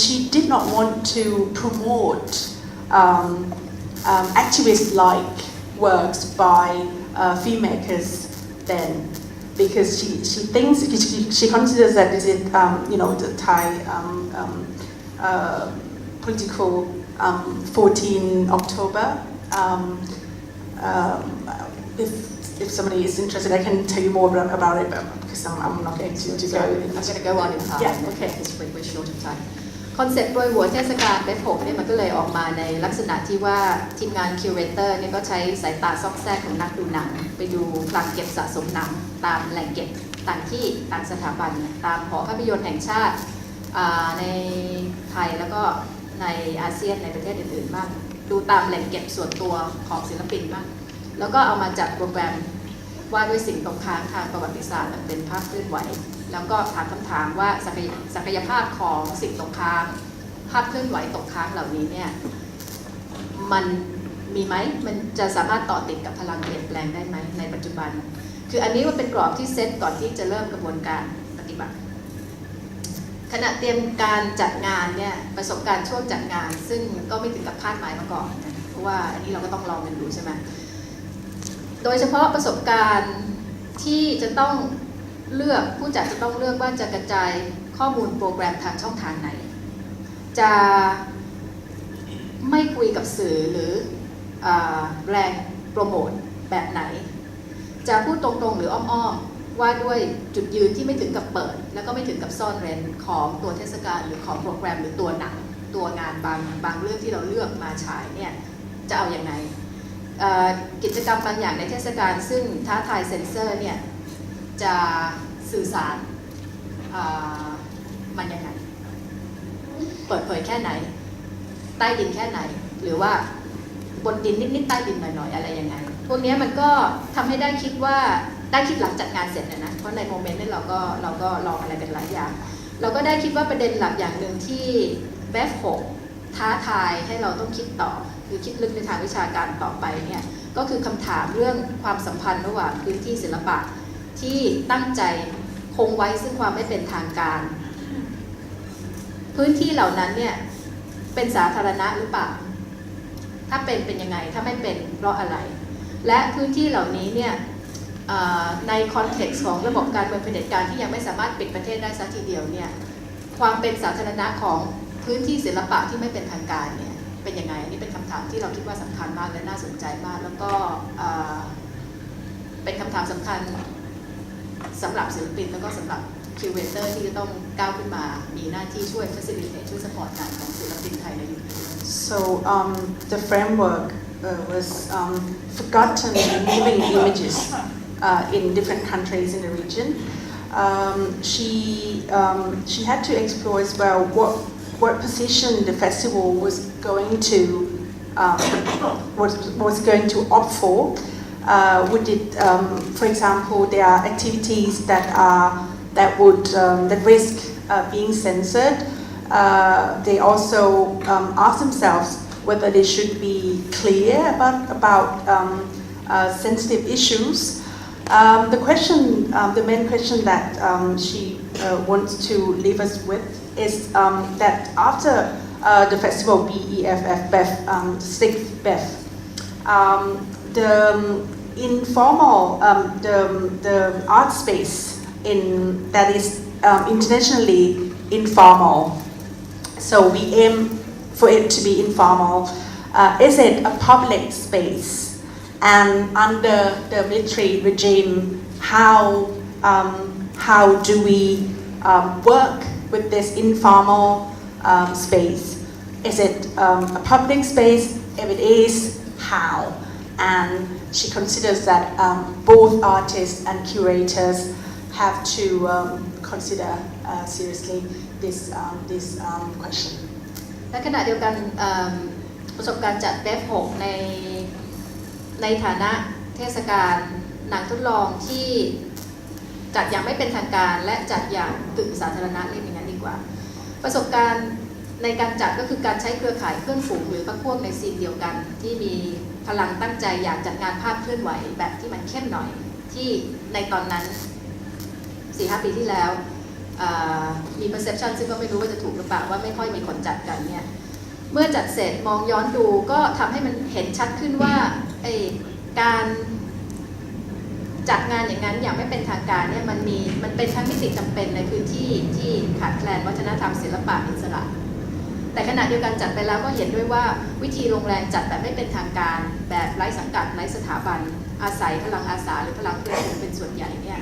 S2: she did not want to promote activist-like works by filmmakers then, because she thinks she considers that this is the Thai political 14 October. If somebody is interested, I can tell you more about it, but because I'm not going to go.
S1: I'm going to go on in time.
S2: Yeah, okay.
S1: We're short of time. คอนเซ็ปต์โดยหัวเทศกาลเบฟ6เนี่ยมันก็เลยออกมาในลักษณะที่ว่าทีมงานคิวเรเตอร์เนี่ยก็ใช้สายตาซอกแซกของนักดูหนังไปดูคลังเก็บสะสมหนังตามแหล่งเก็บต่างที่ต่างสถาบันตามหอภาพยนตร์แห่งชาติในไทยแล้วก็ในอาเซียนในประเทศอื่นๆบ้างดูตามแหล่งเก็บส่วนตัวของศิลปินบ้างแล้วก็เอามาจัดโปรแกรมว่าด้วยสิ่งตกค้างทางประวัติศาสตร์เป็นภาพเคลื่อนไหวแล้วก็ถามคำถามว่าศักยภาพของสิ่งตกค้างภาพเคลื่อนไหวตกค้างเหล่านี้เนี่ยมันมีไหมมันจะสามารถต่อติดกับพลังเปลี่ยนแปลงได้ไหมในปัจจุบันคืออันนี้มันเป็นกรอบที่เซตก่อนที่จะเริ่มกระบวนการปฏิบัติขณะเตรียมการจัดงานเนี่ยประสบการณ์ช่วงจัดงานซึ่งก็ไม่ถึงกับคาดหมายมาก่อนเพราะว่าอันนี้เราก็ต้องลองกันดูใช่ไหมโดยเฉพาะประสบการณ์ที่จะต้องเลือกผู้จัดจะต้องเลือกว่าจะกระจายข้อมูลโปรแกรมทางช่องทางไหนจะไม่คุยกับสื่อหรือแรงโปรโมทแบบไหนจะพูดตรงๆหรืออ้อมๆว่าด้วยจุดยืนที่ไม่ถึงกับเปิดแล้วก็ไม่ถึงกับซ่อนเร้นของตัวเทศกาลหรือของโปรแกรมหรือตัวหนังตัวงานบางเรื่องที่เราเลือกมาฉายเนี่ยจะเอาอย่างไงกิจกรรมบางอย่างในเทศกาลซึ่งท้าทายเซ็นเซอร์เนี่ยจะสื่อสารมันยังไงเปิดเผยแค่ไหนใต้ดินแค่ไหนหรือว่าบนดินนิดๆใต้ดินหน่อยๆอะไรยังไงพวกนี้มันก็ทำให้ได้คิดหลังจัดงานเสร็จนะเพราะในโมเมนต์นี้เราก็ลองอะไรกันหลายอย่างเราก็ได้คิดว่าประเด็นหลักอย่างหนึ่งที่เบฟ6ท้าทายให้เราต้องคิดต่อคือคิดลึกในทางวิชาการต่อไปเนี่ยก็คือคำถามเรื่องความสัมพันธ์ระหว่างพื้นที่ศิลปะที่ตั้งใจคงไว้ซึ่งความไม่เป็นทางการพื้นที่เหล่านั้นเนี่ยเป็นสาธารณะหรือเปล่าถ้าเป็นยังไงถ้าไม่เป็นเพราะอะไรและพื้นที่เหล่านี้เนี่ยในคอนเท็กซ์ของระบบการเมืองเผด็จการที่ยังไม่สามารถปิดประเทศได้ซะทีเดียวเนี่ยความเป็นสาธารณะของพื้นที่ศิลปะที่ไม่เป็นทางการเนี่ยเป็นยังไงอันนี้เป็นคำถามที่เราคิดว่าสำคัญมากและน่าสนใจมากแล้วก็เป็นคำถามสำคัญสำหรับศิลปินแล้วก็สำหรับคิวเรเตอร์ที่จะต้องก้าวขึ้นมามีหน้าที่ช่วย facilitate ช่วย support งานของศิลปินไทยในยุคนี้
S2: So the framework was forgotten living images in different countries in the region. She had to explore as well what position the festival was going to opt for. Would it, for example, there are activities that risk being censored. They also ask themselves whether they should be clear about sensitive issues. The main question that she wants to leave us with is that after the festival BEFF, sixth BEF, the informal, the art space that is internationally informal. So we aim for it to be informal. Is it a public space? And under the military regime, how do we work with this informal space? Is it a public space? If it is, how? And she considers that both artists and curators have to consider seriously this question.
S1: และขณะเดียวกันประสบการณ์จัดเบฟ6ในฐานะเทศกาลหนังทดลองที่จัดอย่างไม่เป็นทางการและจัดอย่างกึ่งสาธารณะเรียกอย่างนั้นดีกว่าประสบการณ์ในการจัดก็คือการใช้เครือข่ายเพื่อนฝูงหรือพรรคพวกในซีนเดียวกันที่มีพลังตั้งใจอยากจัดงานภาพเคลื่อนไหวแบบที่มันเข้มหน่อยที่ในตอนนั้น 4-5 ปีที่แล้วมี perception ซึ่งก็ไม่รู้ว่าจะถูกหรือเปล่าว่าไม่ค่อยมีคนจัดกันเนี่ยเมื่อจัดเสร็จมองย้อนดูก็ทำให้มันเห็นชัดขึ้นว่าการจัดงานอย่างนั้นอย่างไม่เป็นทางการเนี่ยมันเป็นทั้งมิติจำเป็นในพื้นที่ที่ขาดแคลนวัฒนธรรมศิลปะอิสระแต่ขณะเดียวกันจัดไปแล้วก็เห็นด้วยว่าวิธีลงแรงจัดแบบไม่เป็นทางการแบบไร้สังกัดไร้สถาบันอาศัยพลังอาสาหรือพลังเพื่อนฝูงเป็นส่วนใหญ่เนี่ย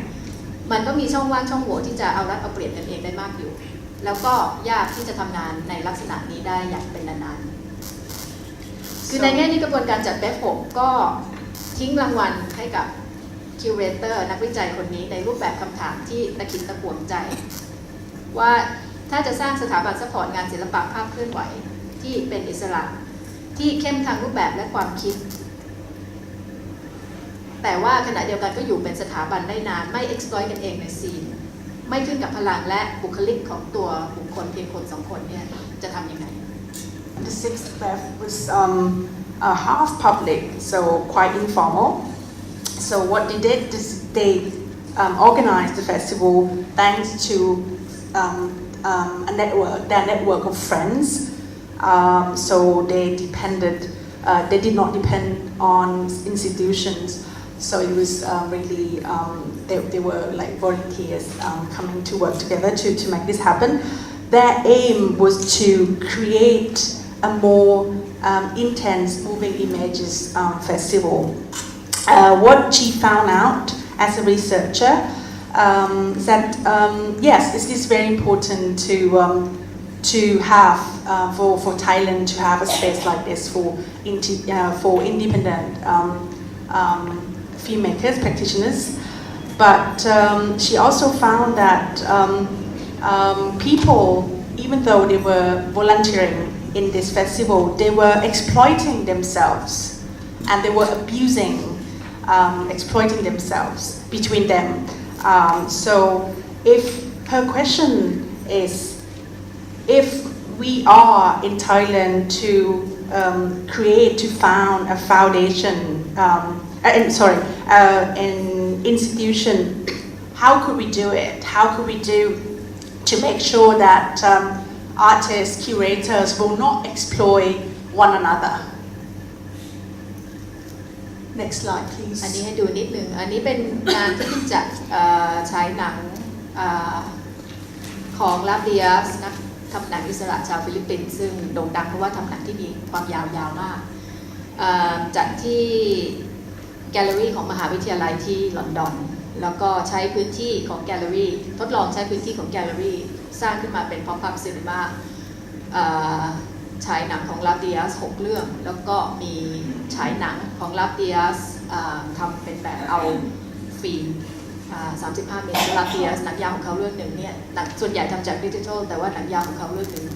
S1: มันก็มีช่องว่างช่องโหว่ที่จะเอารัดเอาเปรียบกันเองได้มากอยู่แล้วก็ยากที่จะทำงานในลักษณะนี้ได้อย่างเป็นนานๆคือในแง่นี้กระบวนการจัดแบบผมก็ทิ้งรางวัลให้กับคิวเรเตอร์นักวิจัยคนนี้ในรูปแบบคำถามที่ตะขิดตะขวงใจว่าถ้าจะสร้างสถาบันซัพพอร์ตงานศิลปะภาพเคลื่อนไหวที่เป็นอิสระที่เข้มทางรูปแบบและความคิดแต่ว่าขณะเดียวกันก็อยู่เป็นสถาบันได้นานไม่ exploit กันเองในซีนไม่ขึ้นกับพลังและบุคลิกของตัวบุคคลเพียงคนสองคนเนี่ยจะทำยังไง
S2: The sixth BEF was half public, so quite informal. So what they did is they organized the festival thanks to their network of friends. So they did not depend on institutions. So it was really, they were like volunteers coming to work together to make this happen. Their aim was to create a more intense moving images festival. What she found out as a researcher is that yes, it is very important to have for Thailand to have a space like this for independent filmmakers, practitioners. But she also found that people, even though they were volunteering in this festival, they were exploiting themselves and they were exploiting themselves between them. So if her question is, if we are in Thailand to found a foundation, an institution, how could we do it? How could we do to make sure that artists, curators will not exploit one another? Next slide, please.
S1: อันนี้ให้ดูนิดหนึ่งอันนี้เป็นงานที่จัดฉายหนังของลาเบียสนักทำหนังอิสระชาวฟิลิปปินส์ซึ่งโด่งดังเพราะว่าทำหนังที่มีความยาวมากจัดที่แกลเลอรี่ของมหาวิทยาลัยที่ลอนดอนแล้วก็ใช้พื้นที่ของแกลเลอรี่ทดลองใช้พื้นที่ของแกลเลอรี่สร้างขึ้นมาเป็นพอปอัพซินีมาฉายหนังของลาเบียส6เรื่องแล้วก็มีฉายหนังของลาเบียสทำเป็นแบบเอา ฟิล์ม35 มิลลาเทียสหนังยาวของเขาเรื่องหนึ่งเนี่ยส่วนใหญ่ทำจากดิจิทัลแต่ว่าหนังยาวของเขาเรื่องหนึ่ง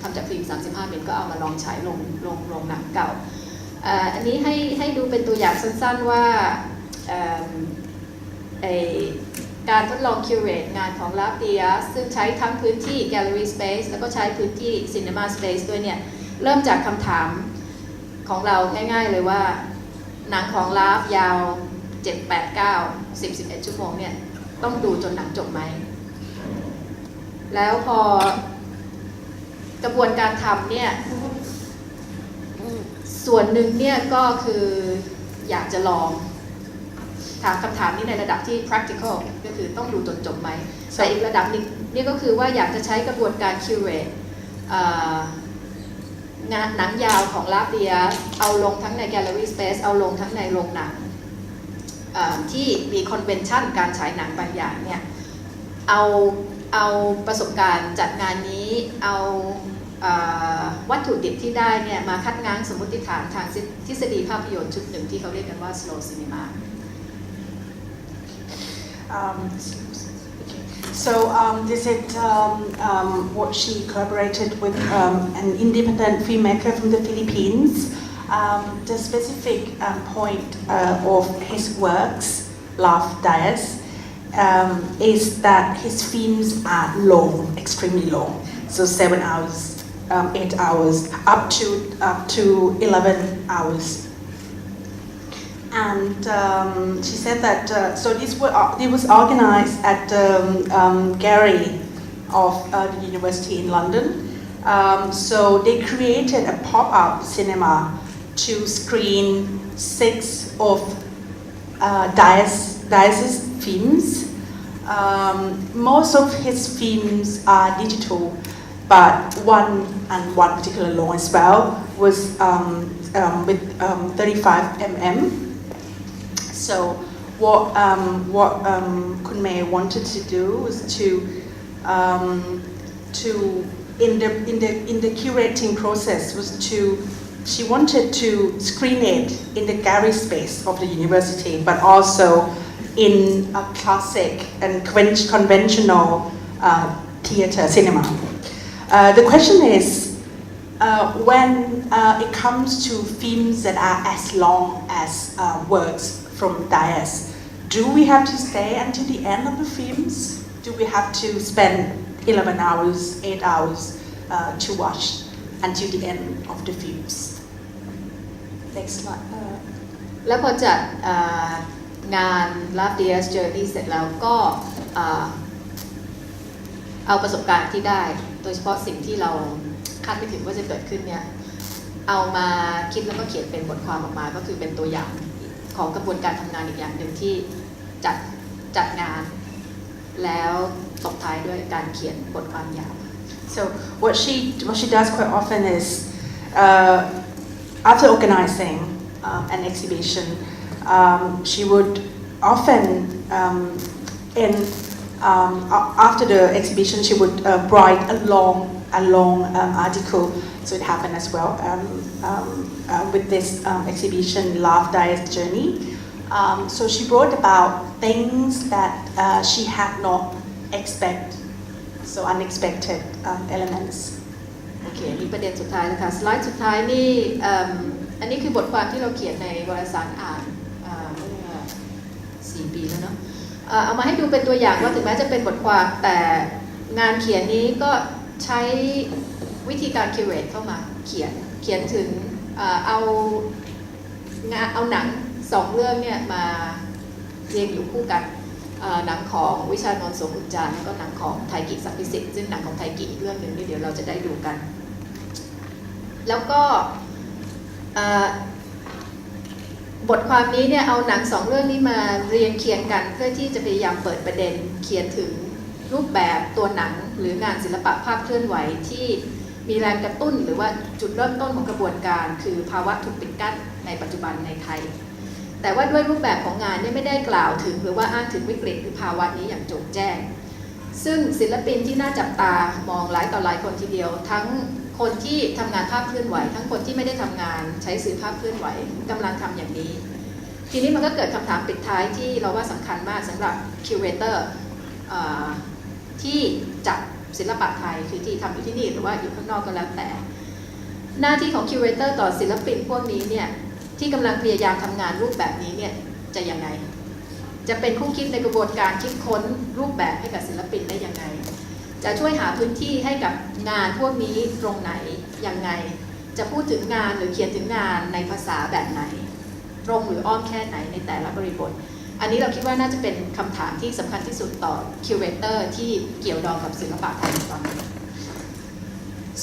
S1: ทำจากฟิล์ม35 มิลก็เอามาลองฉายลงหนังเก่าอันนี้ให้ดูเป็นตัวอย่างสั้นๆว่าการทดลองคิวเรตงานของลาเปียสซึ่งใช้ทั้งพื้นที่ Gallery Space แล้วก็ใช้พื้นที่ Cinema Space ด้วยเนี่ยเริ่มจากคำถามของเราง่ายๆเลยว่าหนังของลาฟยาว7 8 9 10 11 ชั่วโมงเนี่ยต้องดูจนหนังจบไหมแล้วพอกระบวนการทำเนี่ยส่วนหนึ่งเนี่ยก็คืออยากจะลองถามคำถามนี้ในระดับที่ practical ก็คือต้องดูจนจบไหมแต่อีกระดับหนึ่งนี่ก็คือว่าอยากจะใช้กระบวนการ curate งานหนังยาวของลาเปียเอาลงทั้งใน Gallery Space เอาลงทั้งในโรงหนังที่มีคอนเวนชั่นการฉายหนังบางอย่างเนี่ยเอาประสบการณ์จัดงานนี้เอาวัตถุดิบที่ได้เนี่ยมาคัดง้างสมมติฐานทางทฤษฎีภาพยนตร์ชุดหนึ่งที่เขาเรียกกันว่า slow cinema.
S2: So this is what she collaborated with an independent filmmaker from the Philippines. The specific point of his works, Love Dias, is that his films are long, extremely long. So 7 hours, 8 hours, up to 11 hours. And she said that so this was organized at the gallery of the university in London. So they created a pop-up cinema to screen 6 of Dias' films. Most of his films are digital, but one particular long as well was with 35 mm. So what Kun Mei wanted to do was to in the curating process was she wanted to screen it in the gallery space of the university, but also in a classic and conventional theater cinema. The question is, when it comes to films that are as long as works from Dias, do we have to stay until the end of the films? Do we have to spend 11 hours, 8 hours to watch until the end of the films? Next slide.
S1: แล้วพอจัดงาน Love Dias Journey เสร็จแล้วก็เอาประสบการณ์ที่ได้โดยเฉพาะสิ่งที่เราคาดไม่ถึงว่าจะเกิดขึ้นเนี่ยเอามาคิดแล้วก็เขียนเป็นบทความออกมาก็คือเป็นตัวอย่างของกระบวนการทำงานอีกอย่างหนึ่งที่จัดงานแล้วตบท้ายด้วยการเขียนบทความยาว
S2: So what she does quite often is after organizing an exhibition, she would often after the exhibition she would write a long article. So it happened as well with this exhibition, Love Dias Journey. So she wrote about things that she had not expected, so unexpected elements.
S1: โอเคมีประเด็นสุดท้ายนะคะสไลด์สุดท้ายนี่อันนี้คือบทความที่เราเขียนในวารสารอ่านเมื่อ4 ปีแล้วเนาะเอามาให้ดูเป็นตัวอย่างว่าถึงแม้จะเป็นบทความแต่งานเขียนนี้ก็ใช้วิธีการคิวเรตเข้ามาเขียนถึงเอาหนัง2 เรื่องเนี่ยมาเรียงอยู่คู่กันหนังของวิชานนท์ โสมุจจารแล้วก็หนังของไทกิสัพพิสิทธิ์ซึ่งหนังของไทกิอีกเรื่องหนึ่งนี่เดี๋ยวเราจะได้ดูกันแล้วก็บทความนี้เนี่ยเอาหนัง2 เรื่องนี้มาเรียงเคียงกันเพื่อที่จะพยายามเปิดประเด็นเขียนถึงรูปแบบตัวหนังหรืองานศิลปะภาพเคลื่อนไหวที่มีแรงกระตุ้นหรือว่าจุดเริ่มต้นของกระบวนการคือภาวะถูกปิดกั้นในปัจจุบันในไทยแต่ว่าด้วยรูปแบบของงานเนี่ยไม่ได้กล่าวถึงหรือว่าอ้างถึงวิกฤตหรือภาวะนี้อย่างโจ่งแจ้งซึ่งศิลปินที่น่าจับตามองหลายต่อหลายคนทีเดียวทั้งคนที่ทำงานภาพเคลื่อนไหวทั้งคนที่ไม่ได้ทำงานใช้สื่อภาพเคลื่อนไหวกำลังทำอย่างนี้ ทีนี้มันก็เกิดคำถามปิดท้ายที่เราว่าสำคัญมากสำหรับคิวเรเตอร์ที่จัดศิลปะไทยคือที่ทำอยู่ที่นี่หรือว่าอยู่ข้างนอกก็แล้วแต่หน้าที่ของคิวเรเตอร์ต่อศิลปินพวกนี้เนี่ยที่กำลังพยายามทำงานรูปแบบนี้เนี่ยจะยังไงจะเป็นคู่คิดในกระบวนการคิดค้นรูปแบบให้กับศิลปินได้ยังไงจะช่วยหาพื้นที่ให้กับงานพวกนี้ตรงไหนยังไงจะพูดถึงงานหรือเขียนถึงงานในภาษาแบบไหนตรงหรืออ้อมแค่ไหนในแต่ละบริบทอันนี้เราคิดว่าน่าจะเป็นคำถามที่สำคัญที่สุดต่อคิวเรเตอร์ที่เกี่ยวดองกับศิลปะไทยตอนนี้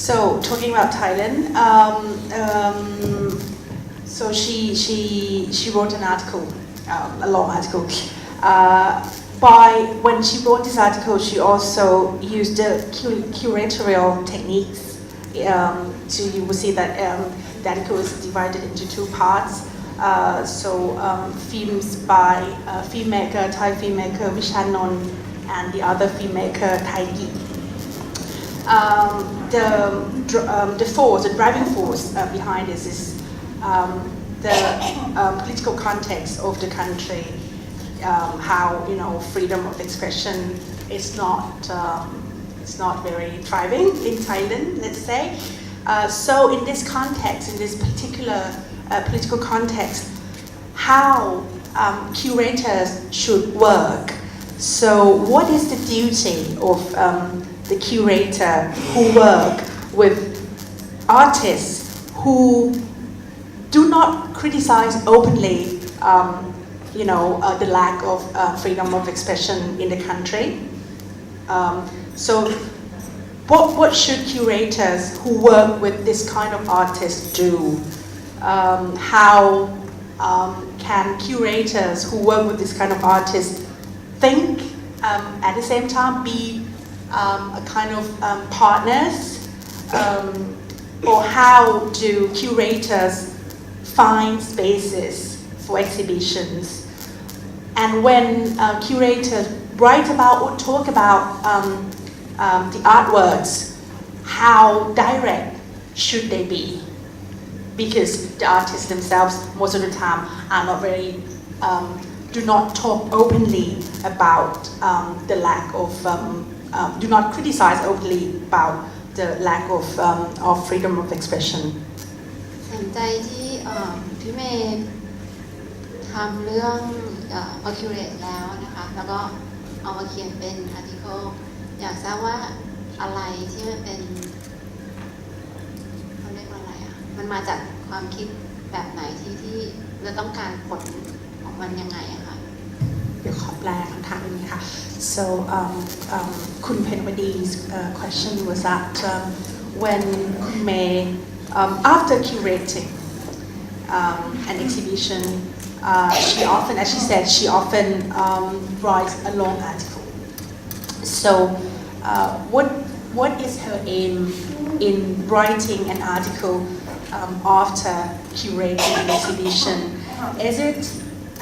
S2: So talking about Thailand, so she wrote an article, a long article. When she wrote this article, she also used the curatorial techniques. So you will see that the article is divided into two parts. Films by filmmaker, Thai filmmaker Vishanon, and the other filmmaker Taigi. The driving force behind this is the political context of the country. How freedom of expression is not very thriving in Thailand, let's say. So in this context, in this particular political context, how curators should work. So what is the duty of the curator who work with artists who do not criticize openly the lack of freedom of expression in the country? So what should curators who work with this kind of artists do? How can curators who work with this kind of artists think at the same time be a kind of partners? Or how do curators find spaces for exhibitions? And when curators write about or talk about the artworks, how direct should they be? Because the artists themselves, most of the time, are not very, do not talk openly about the lack of, do not criticize openly about the lack of freedom of expression.
S3: สนใจที่พี่เมย์ทำเรื่องaccurate แล้วนะคะแล้วก็เอามาเขียนเป็น article อยากทราบว่าอะไรที่มันเป็นเขาเรียกว่าอะไรอ่ะมันมาจากความคิดแบบไหนที่เราต้องการผลของมันยังไงอะคะ
S2: เดี๋ยวขอแปลคำถามนี้ค่ะ Soคุณเพนวดี question was that when คุณเมย์ after curating an exhibition, she often, as she said, she often writes a long article. So, what is her aim in writing an article after curating an exhibition? Is it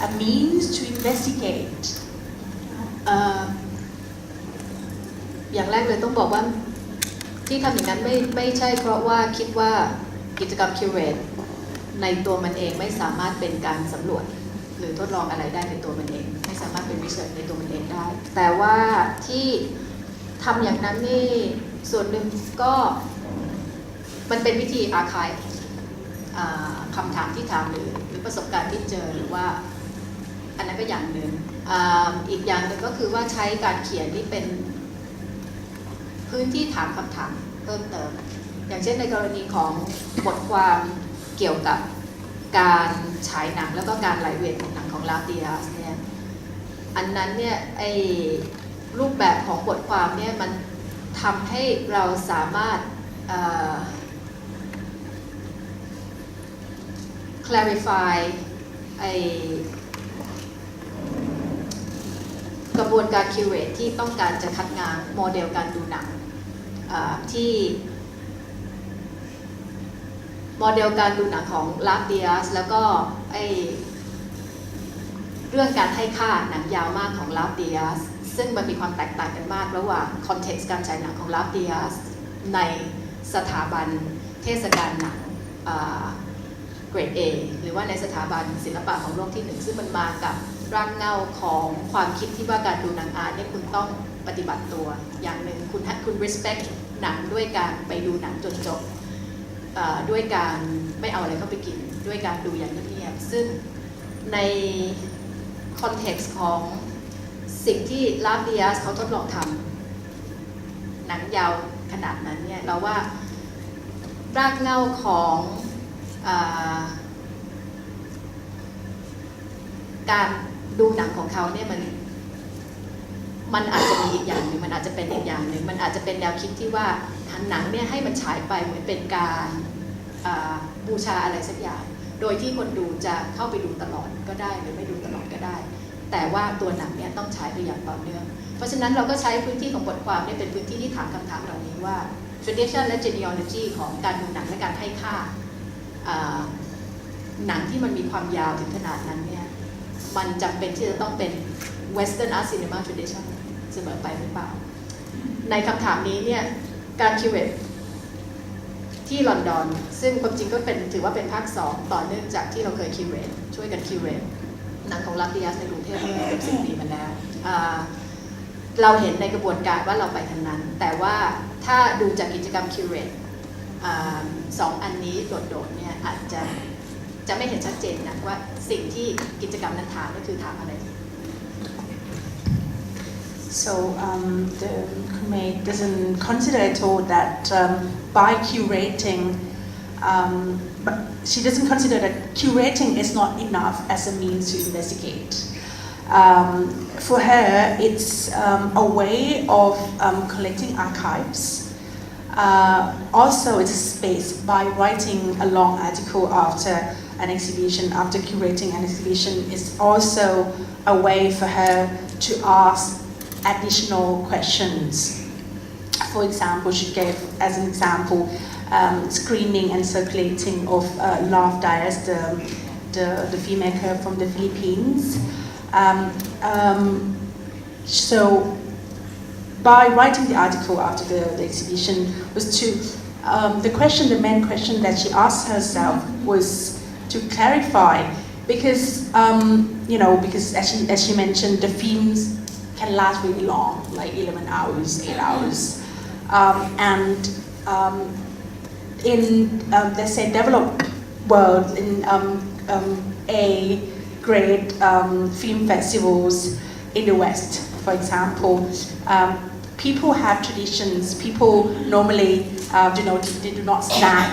S2: a means to investigate?
S1: อย่างแรกเลยต้องบอกว่าที่ทำอย่างนั้นไม่ใช่เพราะว่าคิดว่ากิจกรรมคิวเรตในตัวมันเองไม่สามารถเป็นการสำรวจหรือทดลองอะไรได้ในตัวมันเองไม่สามารถเป็นรีเสิร์ชในตัวมันเองได้แต่ว่าที่ทำอย่างนั้นนี่ส่วนหนึ่งก็มันเป็นวิธีอาร์ไคฟ์คำถามที่ถามหรือประสบการณ์ที่เจอหรือว่าอันนั้นก็อย่างหนึ่งอีกอย่างหนึ่งก็คือว่าใช้การเขียนที่เป็นพื้นที่ถามคำถามเพิ่มเติมอย่างเช่นในกรณีของบทความเกี่ยวกับการฉายหนังแล้วก็การไหลเวียนของหนังของลาติอาสเนี่ยอันนั้นเนี่ยไอ้รูปแบบของบทความเนี่ยมันทำให้เราสามารถclarify ไอ้กระบวนการคิวเรตที่ต้องการจะคัดงานโมเดลการดูหนังที่โมเดลการดูหนังของลาติอาสแล้วก็ไอ้เรื่องการให้ค่าหนังยาวมากของลาติอาสซึ่งมันมีความแตกต่างกันมากระหว่างคอนเท็กซ์การฉายหนังของลาติอาสในสถาบันเทศกาลหนัง เกรด A หรือว่าในสถาบันศิลปะของโลกที่1ซึ่งมันมากับรากเหง้าของความคิดที่ว่าการดูหนังอาร์ตเนี่ยคุณต้องปฏิบัติตัวอย่างหนึ่งคุณ respect หนังด้วยการไปดูหนังจนจบด้วยการไม่เอาอะไรเข้าไปกินด้วยการดูอย่างเงียบๆซึ่งในคอนเท็กซ์ของสิ่งที่ลาฟเดียสเขาทดลองทำหนังยาวขนาดนั้นเนี่ยเราว่ารากเหง้าของการดูหนังของเขาเนี่ยมันอาจจะมีอีกอย่างหนึ่งมันอาจจะเป็นอีกอย่างหนึ่งมันอาจจะเป็นแนวคิดที่ว่าหนังเนี่ยให้มันฉายไปเหมือนเป็นการบูชาอะไรสักอย่างโดยที่คนดูจะเข้าไปดูตลอดก็ได้หรือไม่ดูตลอดก็ได้แต่ว่าตัวหนังเนี่ยต้องฉายไปอย่างต่อเนื่องเพราะฉะนั้นเราก็ใช้พื้นที่ของบทความเนี่ยเป็นพื้นที่ที่ถามคำถามเหล่านี้ว่า tradition และ genealogy ของการดูหนังและการให้ค่าหนังที่มันมีความยาวถึงขนาดนั้นเนี่ยมันจำเป็นที่จะต้องเป็น Western Art Cinema Tradition เสมอไปหรือเปล่าในคำถามนี้เนี่ยการคิวเรตที่ลอนดอนซึ่งความจริงก็ถือว่าเป็นภาค2ต่อเนื่องจากที่เราเคยคิวเรตช่วยกันคิวเรตหนังของลาฟดิยัสในกรุงเทพเมื่อเกือบ10 ปีมาแล้วเราเห็นในกระบวนการว่าเราไปทางนั้นแต่ว่าถ้าดูจากกิจกรรมคิวเรต2 อันนี้โดดๆเนี่ยอาจจะไม่เห็นชัดเจนนะว่าสิ่งที่กิจกรรมนั้นถามก็คือถามอะไร
S2: So the Khmer doesn't consider at all that by curating, but she doesn't consider that curating is not enough as a means to investigate. For her, it's a way of collecting archives. Also, it's a space by writing a long article after an exhibition, after curating an exhibition, is also a way for her to ask additional questions. For example, she gave as an example screening and circulating of Love Dias, the filmmaker from the Philippines. So by writing the article after the exhibition was to, the main question that she asked herself was to clarify, because, because as she mentioned, the films can last really long, like 11 hours, 8 hours. In, let's say, developed world, in A-grade film festivals in the West, for example, people have traditions. People normally they do not snack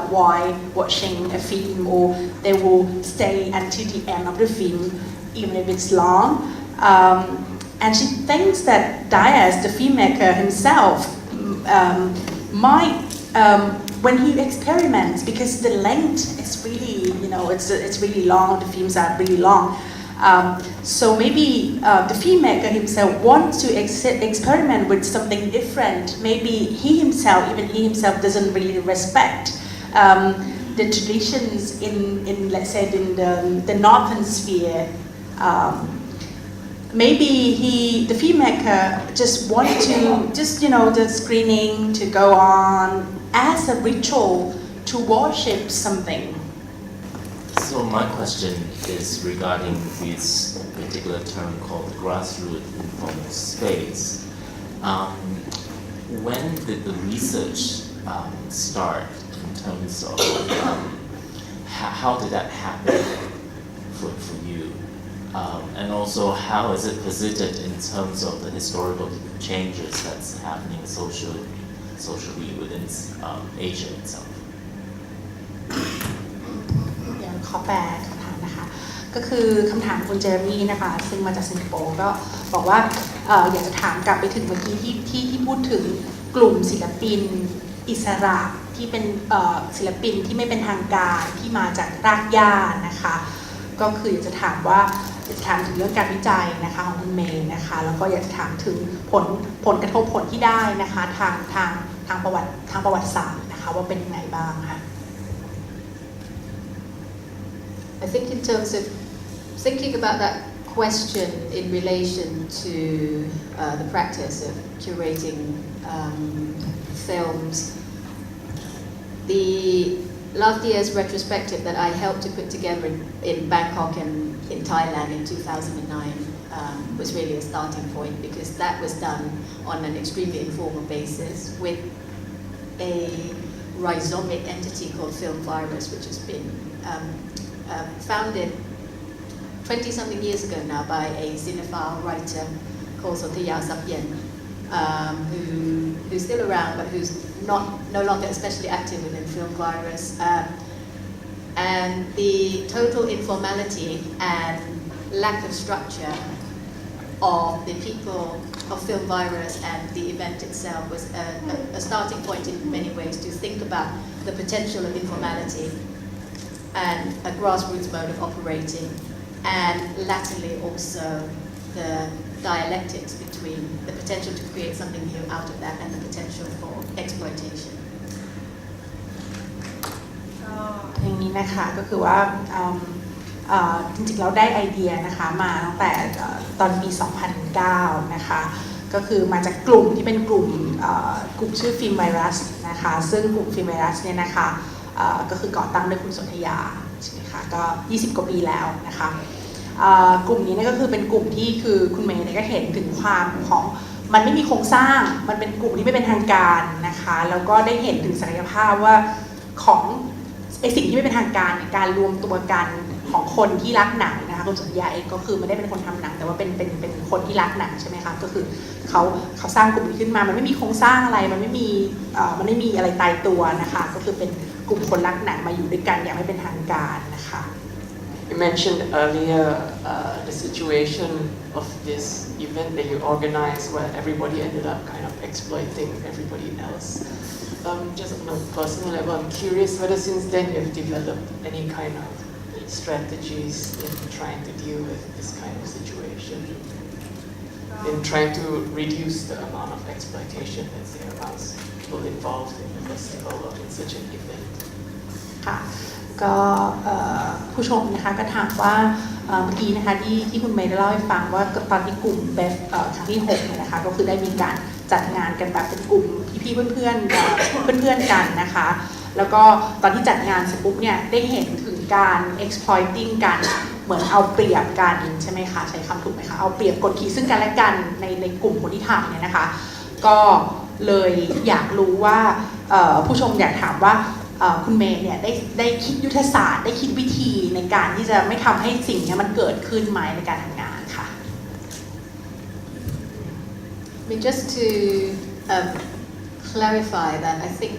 S2: while watching a film, or they will stay until the end of the film, even if it's long. And she thinks that Dias, the filmmaker himself, might, when he experiments, because the length is really, it's really long, the films are really long. So maybe the filmmaker himself wants to experiment with something different. Maybe he himself doesn't really respect the traditions in let's say, in the northern sphere. Maybe the filmmaker just wants to, the screening to go on as a ritual to worship something.
S4: So my question is regarding this particular term called grassroots informal space. When did the research start in terms of how did that happen for you? And also, how is it positioned in terms of the historical changes that's happening socially within Asia itself?
S2: ขอแปลคำถามนะคะก็คือคำถามคุณเจอร์มี่นะคะซึ่งมาจากสิงคโปร์ก็บอกว่าอยากจะถามกลับไปถึงเมื่อกี้ที่พูดถึงกลุ่มศิลปินอิสระที่เป็นศิลปินที่ไม่เป็นทางการที่มาจากรากหญ้านะคะก็คืออยากจะถามถึงเรื่องการวิจัยนะคะของคุณเมย์นะคะแล้วก็อยากจะถามถึงผลกระทบผลที่ได้นะคะทางประวัติศาสตร์นะคะว่าเป็นยังไงบ้างค่ะ
S1: I think in terms of thinking about that question in relation to the practice of curating films, the last year's retrospective that I helped to put together in Bangkok and in Thailand in 2009 was really a starting point, because that was done on an extremely informal basis with a rhizomic entity called film virus, which has been founded 20-something years ago now by a cinephile writer called Sothaya Sapyen, who's still around but who's no longer especially active within film virus. And the total informality and lack of structure of the people of film virus and the event itself was a starting point in many ways to think about the potential of informality and a grassroots mode of operating, and latterly also the dialectics between the potential to create something new out of that and the potential for exploitation.
S2: อย่างนี้นะคะก็คือว่าจริงๆเราได้ไอเดียนะคะมาตั้งแต่ตอนปี 2009 นะคะก็คือมาจากกลุ่มที่เป็นกลุ่มชื่อฟิล์มไวรัสนะคะซึ่งกลุ่มฟิล์มไวรัสเนี่ยนะคะก็คือก่อตั้งโดยคุณสนธยาใช่ไหมคะก็20 กว่าปีแล้วนะคะกลุ่มนี้เนี่ยก็คือเป็นกลุ่มที่คือคุณเมย์เนี่ยก็เห็นถึงความของมันไม่มีโครงสร้างมันเป็นกลุ่มที่ไม่เป็นทางการนะคะแล้วก็ได้เห็นถึงศักยภาพว่าของสิ่งที่ไม่เป็นทางการการรวมตัวกันของคนที่รักหนังนะคะคุณสนธยาเองก็คือไม่ได้เป็นคนทำหนังแต่ว่าเป็นคนที่รักหนังใช่ไหมคะก็คือเขาสร้างกลุ่มนี้ขึ้นมามันไม่มีโครงสร้างอะไรมันไม่มีอะไรตายตัวนะคะก็คือเป็นกลุ่มคนรักหนังมาอยู่ด้วยกันอย่างไม่เป็นทางการนะคะ
S5: You mentioned earlier the situation of this event that you organized where everybody ended up kind of exploiting everybody else. Just on a personal level, I'm curious whether since then you have developed any kind of strategies in trying to deal with this kind of situation, in trying to reduce the amount of exploitation that's there amongst people involved in the festival or in such an event.
S2: ค่ะก็ผู้ชมนะคะก็ถามว่าเมื่อกี้นะคะที่คุณเมย์ได้เล่าให้ฟังว่าตอนที่กลุ่มเบฟครั้งที่6เนี่ยนะคะก็คือได้มีการจัดงานกันแบบเป็นกลุ่มพี่ๆเพื่อนกันนะคะแล้วก็ตอนที่จัดงานเสร็จปุ๊บเนี่ยได้เห็นถึงการ exploiting กันเหมือนเอาเปรียบกันใช่ไหมคะใช้คำถูกไหมคะเอาเปรียบกดขี่ซึ่งกันและกันในกลุ่มคนที่ทำเนี่ยนะคะก็เลยอยากรู้ว่าผู้ชมอยากถามว่าคุณเมย์เนี่ยได้คิดยุทธศาสตร์ได้คิดวิธีในการที่จะไม่ทำให้สิ่งนี้มันเกิดขึ้นไหมในการทำงานค่ะ
S1: I mean, just to clarify that, I think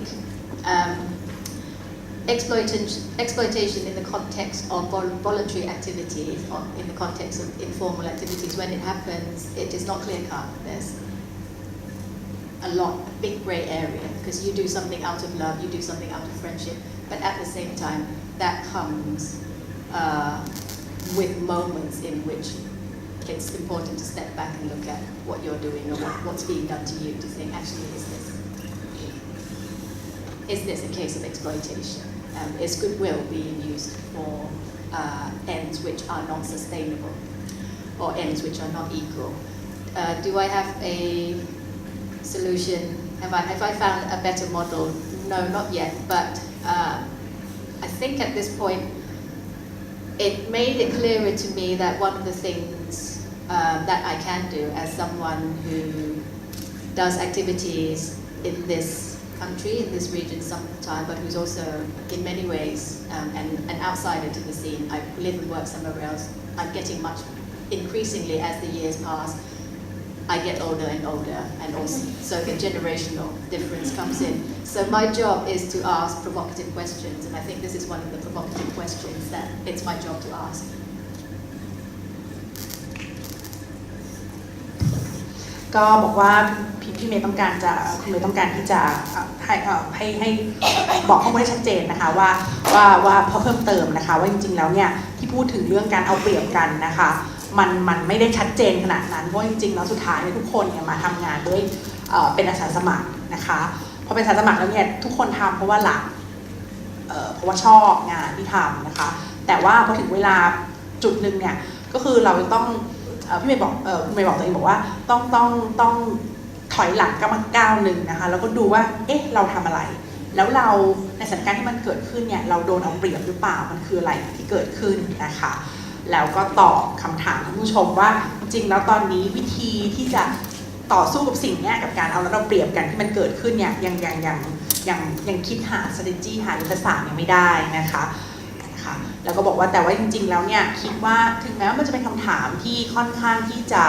S1: exploitation in the context of voluntary activities, or in the context of informal activities, when it happens, it is not clear-cut. There's a big grey area, because you do something out of love, you do something out of friendship, but at the same time, that comes with moments in which it's important to step back and look at what you're doing or what's being done to you, to think, actually, is this a case of exploitation? Is goodwill being used for ends which are not sustainable, or ends which are not equal? Do I have a solution? Have I found a better model? No, not yet, but I think at this point it made it clearer to me that one of the things that I can do as someone who does activities in this country, in this region sometime, but who's also in many ways an outsider to the scene. I live and work somewhere else. I'm getting much increasingly as the years pass. I get older and older, and also so the generational difference comes in. So my job is to ask provocative questions, and I think this is one of the provocative questions that it's my job to ask.
S2: ก็บอกว่าพี่เมย์ต้องการจะคุณเมย์ต้องการที่จะให้บอกข้อมูลให้ชัดเจนนะคะว่าพอเพิ่มเติมนะคะว่าจริงๆแล้วเนี่ยที่พูดถึงเรื่องการเอาเปรียบกันนะคะมันไม่ได้ชัดเจนขนาดนั้นเพราะจริงๆแล้วสุดท้ายทุกคนเนี่ยมาทำงานด้วยเป็นอาสาสมัครนะคะพอเป็นอาสาสมัครแล้วเนี่ยทุกคนทำเพราะว่ารักเพราะว่าชอบงานที่ทำนะคะแต่ว่าพอถึงเวลาจุดหนึ่งเนี่ยก็คือเราต้องพี่เมย์บอกตัวเองบอกว่าต้องถอยหลังก้าวหนึ่งนะคะแล้วก็ดูว่าเอ๊ะเราทำอะไร แล้วเราในสถานการณ์ที่มันเกิดขึ้นเนี่ยเราโดนเอาเปรียบหรือเปล่ามันคืออะไรที่เกิดขึ้นนะคะแล้วก็ตอบคำถามท่านผู้ชมว่าจริงๆแล้วตอนนี้วิธีที่จะต่อสู้กับสิ่งนี้กับการเอาแล้วเราเปรียบกันที่มันเกิดขึ้นเนี่ยยังคิดหา strategy หายุทธศาสตร์ยังไม่ได้นะคะแล้วก็บอกว่าแต่ว่าจริงๆแล้วเนี่ยคิดว่าถึงแม้ว่ามันจะเป็นคำถามที่ค่อนข้างที่จะ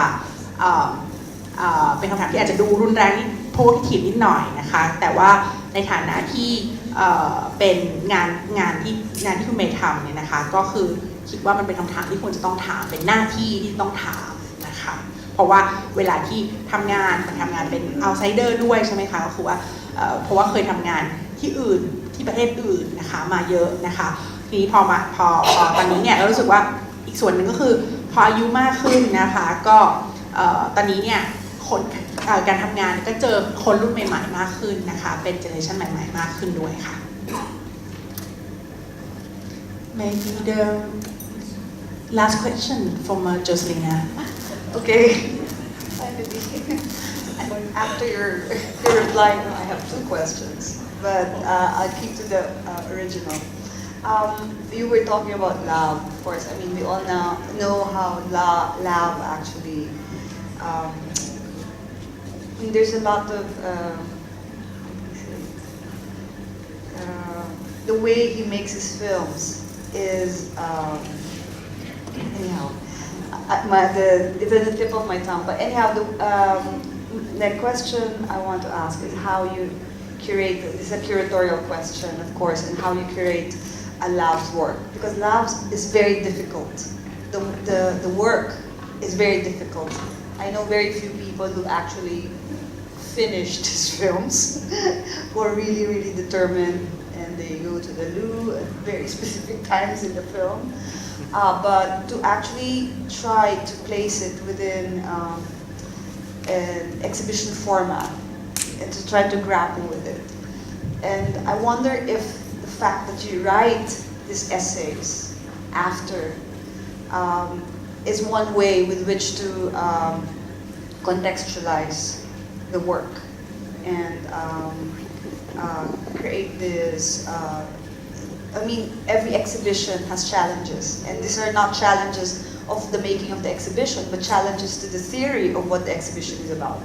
S2: เป็นคำถามที่อาจจะดูรุนแรงนิดโพสิทีฟนิดหน่อยนะคะแต่ว่าในฐานะที่เป็นงานที่คุณเมย์ทำเนี่ยนะคะก็คือคิดว่ามันเป็นคำถามที่ควรจะต้องถามเป็นหน้าที่ที่ต้องถามนะคะเพราะว่าเวลาที่ทำงานเป็น outsider ด้วยใช่ไหมคะก็คือว่าเพราะว่าเคยทำงานที่อื่นที่ประเทศอื่นนะคะมาเยอะนะคะทีนี้พอตอนนี้เนี่ยเรารู้สึกว่าอีกส่วนหนึ่งก็คือพออายุมากขึ้นนะคะก็ตอนนี้เนี่ยการทำงานก็เจอคนรุ่นใหม่ๆมากขึ้นนะคะเป็นเจเนอเรชันใหม่ๆมากขึ้นด้วยค่ะ Maybe the last question from Jocelina.
S6: Okay. After your reply, I have two questions, but I'll keep to the original. You were talking about lab, of course. I mean, we all know how lab actually. I mean, there's a lot of the way he makes his films is anyhow. It's at the tip of my tongue. But anyhow, the question I want to ask is how you curate. This is a curatorial question, of course, and how you curate a lab's work, because labs is very difficult. The work is very difficult. I know very few people who actually finished his films, who are really, really determined, and they go to the loo at very specific times in the film. But to actually try to place it within an exhibition format and to try to grapple with it. And I wonder if the fact that you write these essays after is one way with which to contextualize the work and create this. I mean, every exhibition has challenges, and these are not challenges of the making of the exhibition, but challenges to the theory of what the exhibition is about.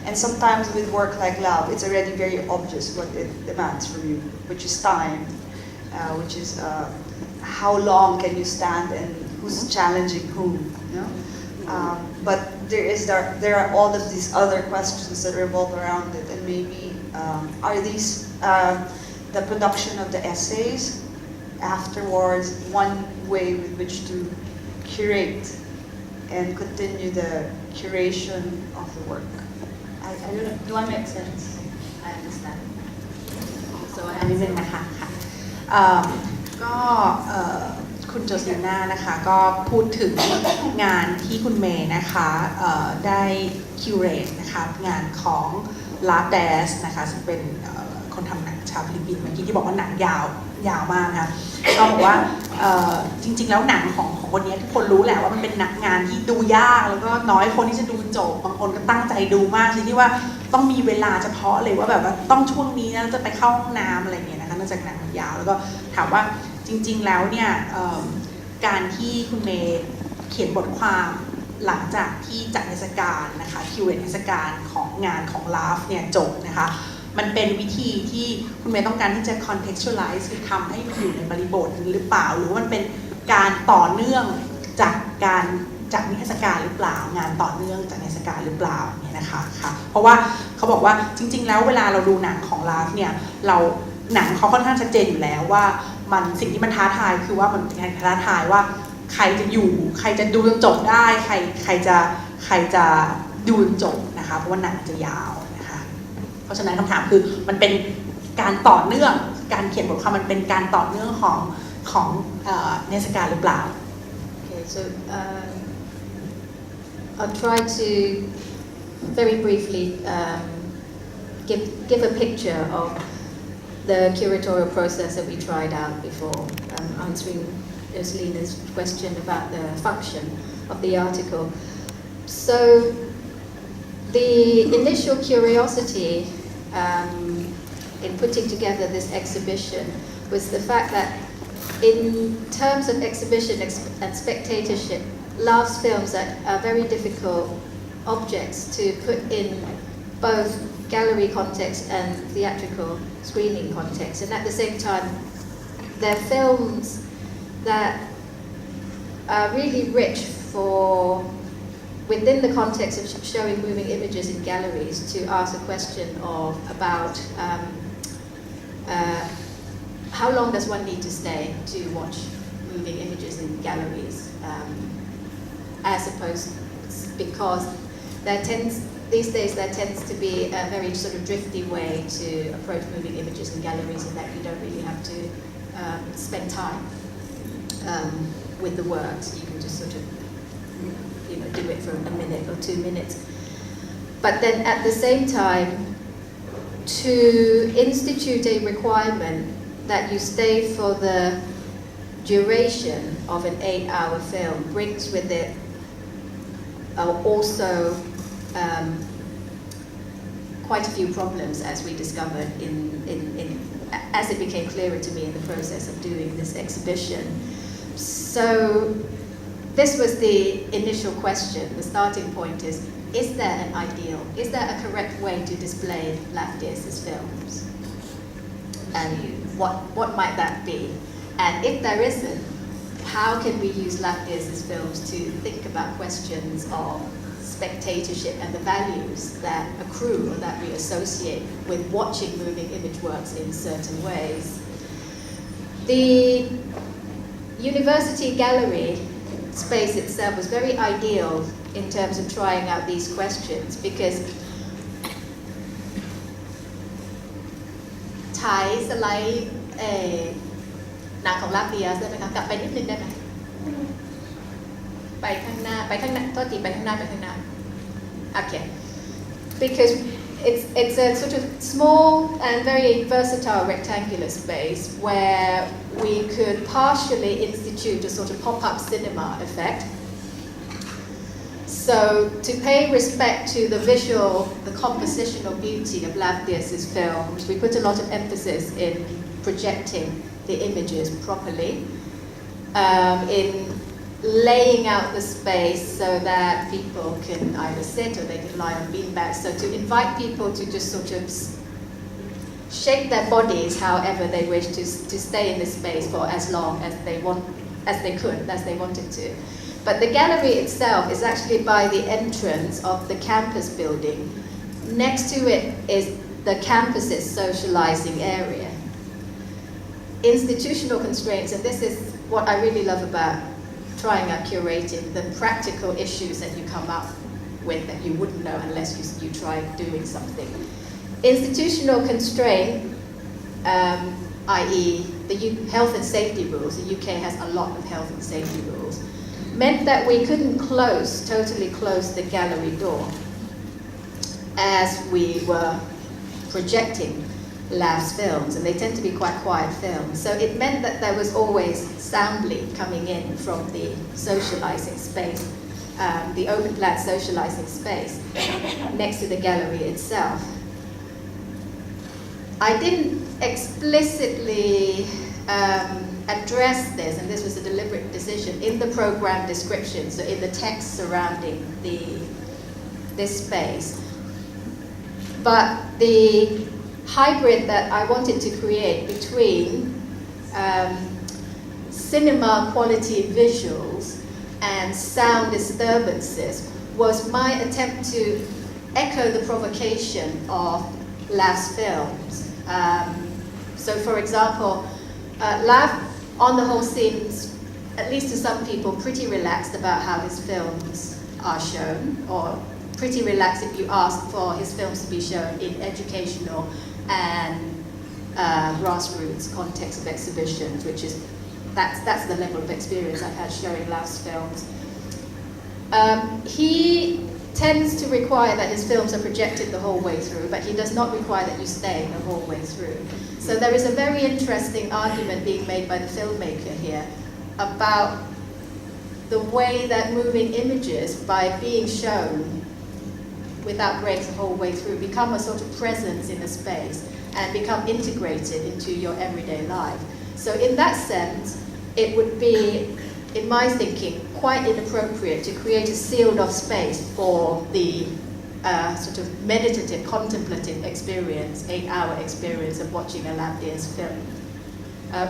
S6: And sometimes with work like lab, it's already very obvious what it demands from you, which is time, which is how long can you stand and who's challenging whom. You know? But there are all of these other questions that revolve around it, and maybe are these the production of the essays afterwards one way with which to curate and continue the curation of the work. I don't know, do I make sense?
S1: I understand. So
S2: อันนี้นึงนะคะค่ะก็คุณโจซิน่านะคะก็พูดถึงงานที่คุณเมย์นะคะได้คิวเรตนะคะงานของลาเดสนะคะซึ่งเป็นคนทำหนังชาวฟิลิปปินส์เมื่อกี้ที่บอกว่าหนังยาวมากนะคะก็บอกว่าจริงๆแล้วหนังของคนนี้ทุกคนรู้แหละว่ามันเป็นงานที่ดูยากแล้วก็น้อยคนที่จะดูจบบางคนก็ตั้งใจดูมากเลยที่ว่าต้องมีเวลาเฉพาะเลยว่าแบบว่าต้องช่วงนี้นะจะไปเข้าห้องน้ำอะไรเงี้ยนะคะเนื่องจากหนังมันยาวแล้วก็ถามว่าจริงๆแล้วเนี่ยการที่คุณเมย์เขียนบทความหลังจากที่จัดเทศกาลนะคะคิวเรตเทศกาลของงานของลาฟเนี่ยจบนะคะมันเป็นวิธีที่คุณเมย์ต้องการที่จะ contextualize คือทำให้มันอยู่ในบริบทหรือเปล่าหรือมันเป็นการต่อเนื่องจากนิทรรศการหรือเปล่างานต่อเนื่องจากนิทรรศการหรือเปล่าเนี่ยนะคะค่ะเพราะว่าเขาบอกว่าจริงๆแล้วเวลาเราดูหนังของลาฟเนี่ยหนังเขาค่อนข้างชัดเจนอยู่แล้วว่ามันสิ่งที่มันท้าทายคือว่ามันท้าทายว่าใครจะอยู่ใครจะดูจนจบได้ใครจะดูจนจบนะคะเพราะว่าหนังจะยาวนะคะเพราะฉะนั้นคำถามคือมันเป็นการต่อเนื่องการเขียนบทความมันเป็นการต่อเนื่องของนิทรรศการหรือเปล่า
S1: Okay, so I'll try to very briefly give a picture of the curatorial process that we tried out before, answering Jocelina's question about the function of the article. So the initial curiosity in putting together this exhibition was the fact that in terms of exhibition and spectatorship, Laugh's films are very difficult objects to put in both gallery context and theatrical screening context. And at the same time, they're films that are really rich for, within the context of showing moving images in galleries, to ask a question about how long does one need to stay to watch moving images in galleries, as opposed, because these days there tends to be a very sort of drifty way to approach moving images in galleries, in that you don't really have to spend time with the works. You can just sort of do it for a minute or 2 minutes. But then at the same time, to institute a requirement that you stay for the duration of an 8-hour film brings with it also quite a few problems, as we discovered as it became clearer to me in the process of doing this exhibition. So this was the initial question. The starting point is there an ideal? Is there a correct way to display Lafdius's films? And what might that be? And if there isn't, how can we use Lafdius's films to think about questions of spectatorship and the values that accrue or that we associate with watching moving image works in certain ways? The university gallery space itself was very ideal in terms of trying out these questions, because ฉายสไลด์หนังของลาฟเดียสได้ไหมคะกลับไปนิดนึงได้ไหมไปข้างหน้าโทษทีไปข้างหน้าokay, because it's a sort of small and very versatile rectangular space where we could partially institute a sort of pop-up cinema effect. So to pay respect to the visual, the compositional beauty of Lafdius's films, we put a lot of emphasis in projecting the images properly, in laying out the space so that people can either sit or they can lie on beanbags. So to invite people to just sort of shape their bodies however they wish to stay in this space for as long as they wanted to. But the gallery itself is actually by the entrance of the campus building. Next to it is the campus's socializing area. Institutional constraints, and this is what I really love about trying out curating, the practical issues that you come up with that you wouldn't know unless you try doing something. Institutional constraint, i.e. the health and safety rules, the UK has a lot of health and safety rules, meant that we couldn't totally close the gallery door as we were projecting Lav's films, and they tend to be quite quiet films. So it meant that there was always sound bleed coming in from the socializing space, the open plan socializing space next to the gallery itself. I didn't explicitly address this, and this was a deliberate decision, in the program description, so in the text surrounding this space. But the hybrid that I wanted to create between cinema quality visuals and sound disturbances was my attempt to echo the provocation of Lav's films. So for example, Lav on the whole seems, at least to some people, pretty relaxed about how his films are shown, or pretty relaxed if you ask for his films to be shown in educational and grassroots context of exhibitions, which is, that's the level of experience I've had showing Lav's films. He tends to require that his films are projected the whole way through, but he does not require that you stay the whole way through. So there is a very interesting argument being made by the filmmaker here about the way that moving images, by being shown without breaks the whole way through, become a sort of presence in a space. and become integrated into your everyday life. So in that sense, it would be, in my thinking, quite inappropriate to create a sealed off space for the sort of meditative, contemplative experience, 8-hour experience of watching a lap dance film.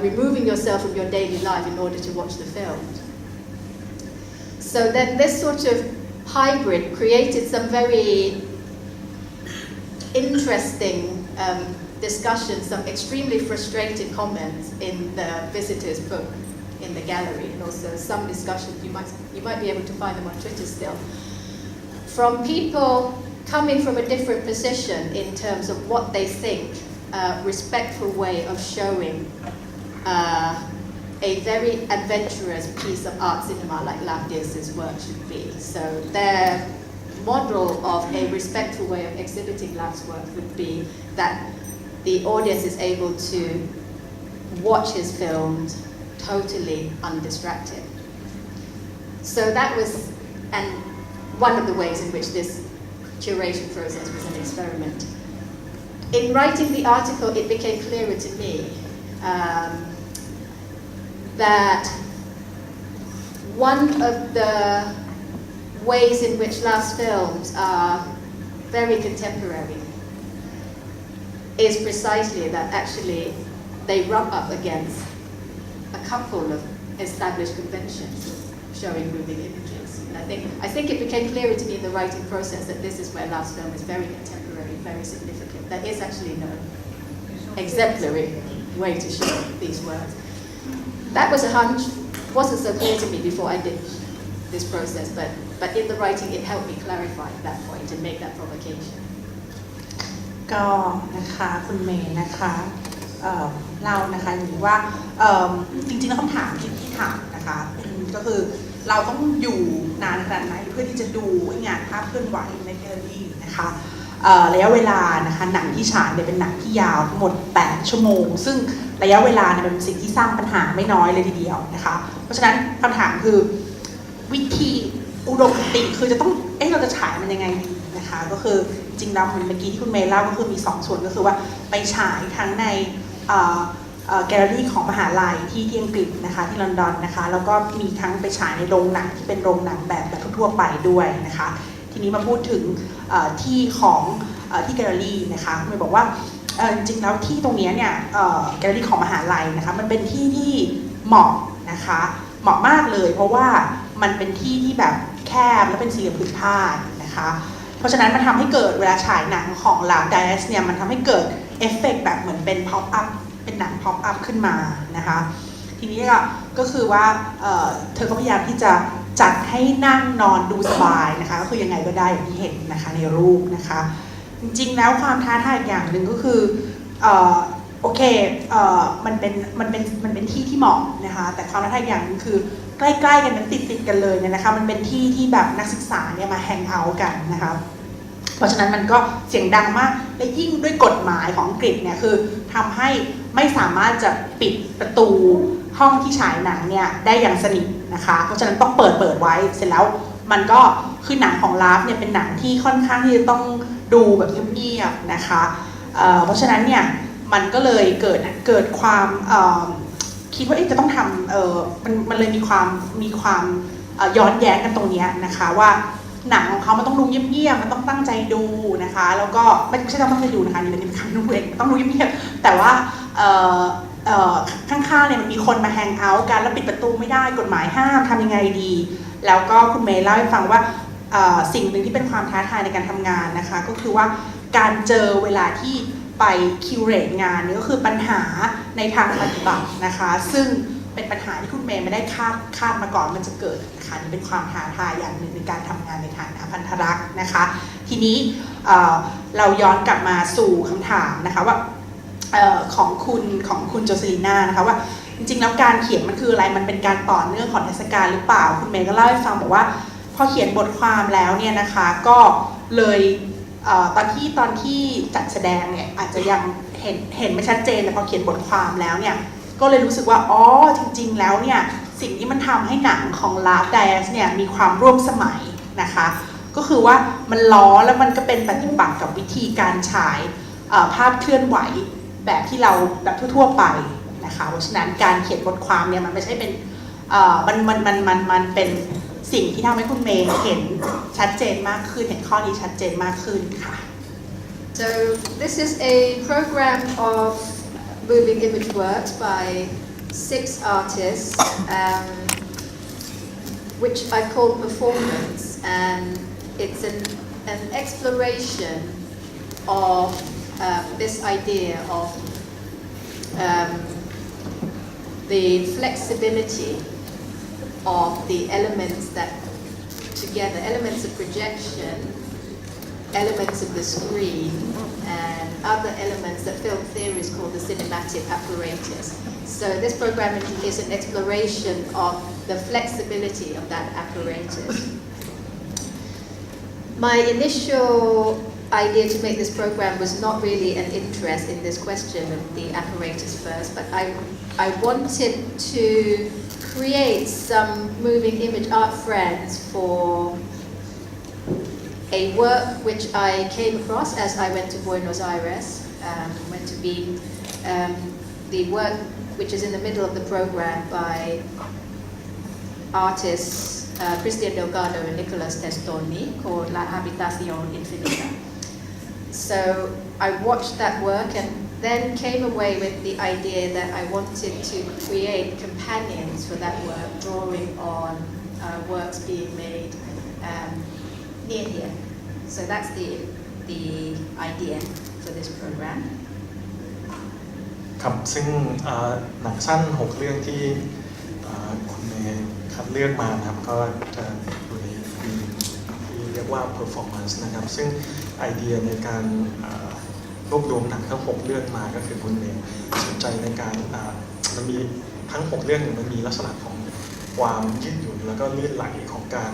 S1: Removing yourself from your daily life in order to watch the film. So then this sort of hybrid created some very interesting discussions, some extremely frustrated comments in the visitors' book in the gallery, and also some discussions, you might be able to find them on Twitter still, from people coming from a different position in terms of what they think a respectful way of showing a very adventurous piece of art cinema like Lapierce's work should be. So their model of a respectful way of exhibiting Lap's work would be that the audience is able to watch his films totally undistracted. So that was one of the ways in which this curation process was an experiment. In writing the article, it became clearer to me that one of the ways in which Lap's films are very contemporary is precisely that actually they rub up against a couple of established conventions showing moving images. And I think it became clearer to me in the writing process that this is where Lap's film is very contemporary, very significant. There is actually no exemplary way to show these works. That was a hunch, wasn't so clear to me before I did this process, but in the writing it helped me clarify that point and make that provocation.
S2: ก็นะคะคุณเมย์นะคะเรานะคะอย่างนี้ว่าจริงๆแล้วคำถามที่ถามนะคะก็คือเราต้องอยู่นานขนาดไหนเพื่อที่จะดูงานภาพเคลื่อนไหวในแกลเลอรี่นะคะระยะเวลานะคะหนังที่ฉายเนี่ยเป็นหนังที่ยาวทั้งหมด8 ชั่วโมงซึ่งระยะเวลาเนี่ยเป็นสิ่งที่สร้างปัญหาไม่น้อยเลยทีเดียวนะคะเพราะฉะนั้นคำถามคือวิธีอุดมคติคือจะต้องเราจะฉายมันยังไงดีนะคะก็คือจริงแล้วเมื่อกี้ที่คุณเมย์เล่าก็คือมี2 ส่วนก็คือว่าไปฉายทั้งในแกลเลอรี่ของมหาลัยที่อังกฤษนะคะที่ลอนดอนนะคะแล้วก็มีทั้งไปฉายในโรงหนังที่เป็นโรงหนังแบบทั่วไปด้วยนะคะทีนี้มาพูดถึงที่ของที่แกลเลอรี่นะคะคุณเมย์บอกว่าจริงๆแล้วที่ตรงนี้เนี่ยแกลเลอรี่ของมหาลัยนะคะมันเป็นที่ที่เหมาะนะคะเหมาะมากเลยเพราะว่ามันเป็นที่ที่แบบแคบและเป็นสี่เหลี่ยมผืนผ้านะคะเพราะฉะนั้นมันทำให้เกิดเวลาฉายหนังของลาไดเอสเนี่ยมันทำให้เกิดเอฟเฟกต์แบบเหมือนเป็นพ็อปอัพเป็นหนังพ็อปอัพขึ้นมานะคะทีนี้ก็คือว่าเธอก็พยายามที่จะจัดให้นั่งนอนดูสบายนะคะก็คือยังไงก็ได้อย่างที่เห็นนะคะในรูปนะคะจริงๆแล้วความท้าทายอย่างหนึ่งก็คือโอเคมันเป็นที่ที่เหมาะนะคะแต่ความท้าทายอย่างนึงคือใกล้ๆกันนั้นติดกันเลยเนี่ยนะคะมันเป็นที่ที่แบบนักศึกษาเนี่ยมาแฮงเอาท์กันนะคะเพราะฉะนั้นมันก็เสียงดังมากและยิ่งด้วยกฎหมายของอังกฤษเนี่ยคือทำให้ไม่สามารถจะปิดประตูห้องที่ฉายหนังเนี่ยได้อย่างสนิทนะคะเพราะฉะนั้นต้องเปิดไว้เสร็จแล้วมันก็คือหนังของลาฟเนี่ยเป็นหนังที่ค่อนข้างที่จะต้องดูแบบเงียบๆนะคะเพราะฉะนั้นเนี่ยมันก็เลยเกิดความคิดว่าจะต้องทำมันเลยมีความย้อนแย้งกันตรงนี้นะคะว่าหนังของเขามันต้องดูเงียบๆมันต้องตั้งใจดูนะคะแล้วก็ไม่ใช่ต้องตั้งใจดูนะคะนี่เป็นคำนุ่งเองต้องดูเงียบๆแต่ว่าข้างๆเนี่ยมันมีคนมาแฮงเอาท์กันแล้วปิดประตูไม่ได้กฎหมายห้ามทำยังไงดีแล้วก็คุณเมย์เล่าให้ฟังว่าสิ่งหนึ่งที่เป็นความท้าทายในการทำงานนะคะก็คือว่าการเจอเวลาที่ไปคิวเรตงานนี่ก็คือปัญหาในทางปฏิบัตินะคะซึ่งเป็นปัญหาที่คุณเมย์ไม่ได้คาดมาก่อนมันจะเกิดนะคะนี่เป็นความท้าทายอย่างหนึ่งในการทำงานในฐานะพันธรักษ์นะคะทีนี้เราย้อนกลับมาสู่คำถามนะคะว่าของคุณโจเซลีน่านะคะว่าจริงๆแล้วการเขียนมันคืออะไรมันเป็นการต่อเนื่องของเทศกาลหรือเปล่าคุณเมย์ก็เล่าให้ฟังบอกว่าพอเขียนบทความแล้วเนี่ยนะคะก็เลยตอนที่จัดแสดงเนี่ยอาจจะยังเห็นไม่ชัดเจนแต่พอเขียนบทความแล้วเนี่ยก็เลยรู้สึกว่าอ๋อจริงๆแล้วเนี่ยสิ่งที่มันทำให้หนังของลาฟไดเอสเนี่ยมีความร่วมสมัยนะคะก็คือว่ามันล้อแล้วมันก็เป็นปฏิปักษ์กับวิธีการฉาย ภาพเคลื่อนไหวแบบที่เราแบบทั่วๆไปนะคะเพราะฉะนั้นการเขียนบทความเนี่ยมันไม่ใช่เป็นมันเป็นสิ่งที่ทำให้คุณเมย์เห็นชัดเจนมากขึ้นเห็นข้อนี้ชัดเจนมากขึ้นค่ะ
S1: So this is a program of moving image works by 6 artists, which I call performance, and it's an exploration of this idea of the flexibility of the elements that together, elements of projection, elements of the screen, and other elements that film theories call the cinematic apparatus. So this program is an exploration of the flexibility of that apparatus. My initial idea to make this program was not really an interest in this question of the apparatus first, but I wanted to create some moving image art friends for a work which I came across as I went to Buenos Aires, went to be the work which is in the middle of the program by artists Christian Delgado and Nicolas Testoni called La Habitación Infinita. So I watched that work and then came away with the idea that I wanted to create companions for that work, drawing on works being made near here. So that's the idea for this program.
S7: ครับซึ่งหนังสั้น6เรื่องที่คุณเมย์คัดเลือกมานะครับก็จะอยู่ในธีมที่เรียกว่า performance นะครับซึ่งไอเดียในการรวบรวมหนังทั้ง6เรื่องมาก็คือคุณเมย์สนใจในการมันมีทั้ง6เรื่องมันมีลักษณะของความยืดหยุ่นแล้วก็ลื่นไหลของการ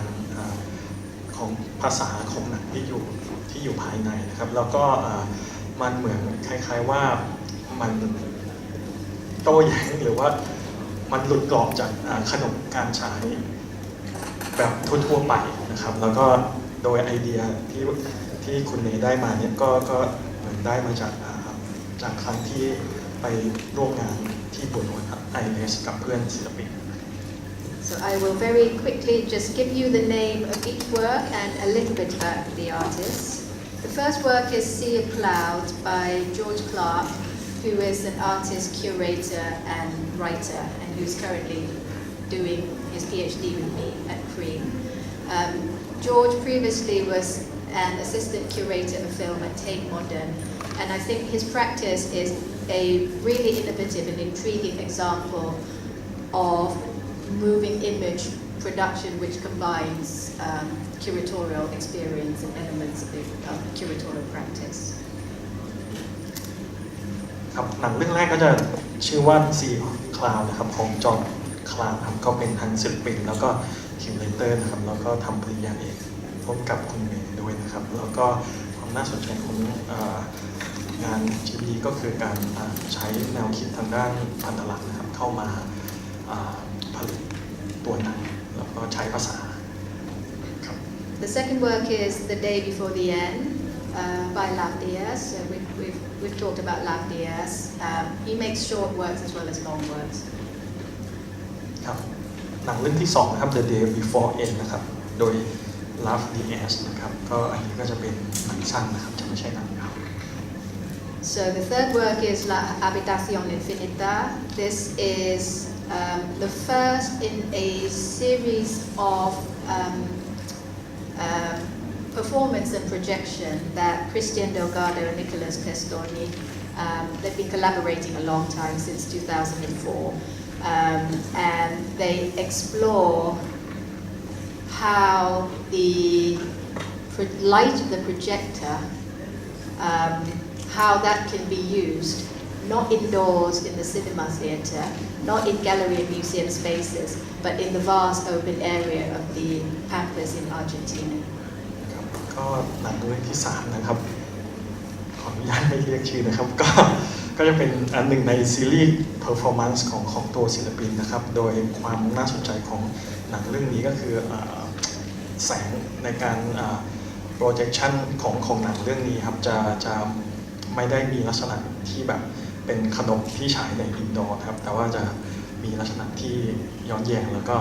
S7: ของภาษาของหนังที่อยู่ภายในนะครับแล้วก็มันเหมือนคล้ายๆว่ามันโต้แย้งหรือว่ามันหลุดกรอบจากขนบการฉายแบบทั่วๆไปนะครับแล้วก็โดยไอเดียที่คุณเนได้มาเนี่ยก็เหมือนได้มาจากครั้งที่ไปร่วมงานที่บุโนไอเรสกับเพื่อนศิลปิน
S1: So I will very quickly just give you the name of each work and a little bit about the artists. The first work is Sea of Clouds by George Clark, who is an artist, curator and writer and who's currently doing his PhD with me at Cream. George previously was an assistant curator of film at Tate Modern, and I think his practice is a really innovative and intriguing example of moving image production which combines curatorial experience and elements of the curatorial practice.
S7: ครับหนังเรื่องแรกก็จะชื่อว่า Sea of Cloud นะครับของจอห์นคลาร์กครับก็เป็นทั้งศิลปินแล้วก็คิวเรเตอร์นะครับแล้วก็ทำปริญญาเอกพร้อมกับคุณเมย์ด้วยนะครับแล้วก็ความน่าสนใจของงานชิ้นนี้ก็คือการใช้แนวคิดทางด้านพันธลักษณ์นะครับเข้ามาผลิตตัวหนังแล้วก็ใช้ภาษาครับ
S1: The second work is The Day Before the End by Lav Diaz. So we've talked about Lav Diaz. He makes short works as well as long works.
S7: ครับหนังเรื่องที่2นะครับ The Day Before End นะครับโดย Lav Diaz นะครับก็อันนี้ก็จะเป็นหนังสั้นนะครับจะไม่ใช่หนังยาว
S1: So the third work is La Habitación Infinita. This is the first in a series of performance and projection that Christian Delgado and Nicolas Testoni, they've been collaborating a long time, since 2004, and they explore how the light of the projector, how that can be used, not indoors in the cinema theatre, not in gallery and museum spaces, but in the vast open area of the Pampas in Argentina.
S7: ก็หนังเรื่องที่3นะครับขออนุญาตไม่เรียกชื่อนะครับก็จะเป็นอันหนึ่งในซีรีส์ performance ของตัวศิลปินนะครับโดยความน่าสนใจของหนังเรื่องนี้ก็คือแสงในการprojection ของหนังเรื่องนี้ครับจะ ไม่ได้มีลักษณะที่แบบเป็นขนมที่ฉายในอินดอร์ครับแต่ว่าจะมีลักษณะที่ย้อนแย้งแล้วก็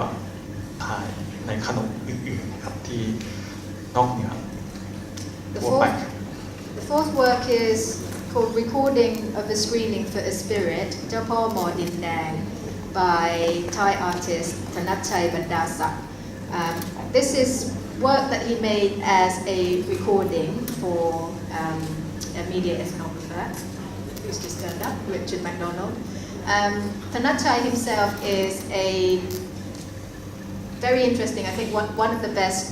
S7: ถ่ายในขนมอื่นๆครับที่นอกเหนือทั่วไป
S1: The fourth work is called Recording of a Screening for a Spirit, เจ้าพ่อหมอดินแดง by Thai artist Thanachai Bandasak. This is work that he made as a recording for a media ethnographer who's just turned up, Richard MacDonald. Thanachai himself is a very interesting, I think one of the best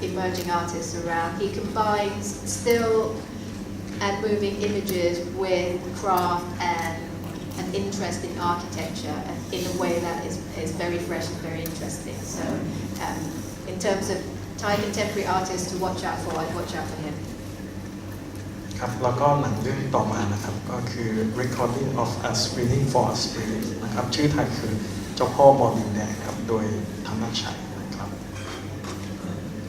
S1: emerging artists around. He combines still and moving images with craft and an interest in architecture in a way that is very fresh and very interesting. So in terms of Thai contemporary artists to watch out for, I'd watch out for him.
S7: ครับแล้วก็หนังเรื่องต่อมานะครับก็คือ Recording of a Screening for a Spirit นะครับชื่อไทยคือเจ้าพ่อมอดินแดงครับโดยธรรมชัยนะครับ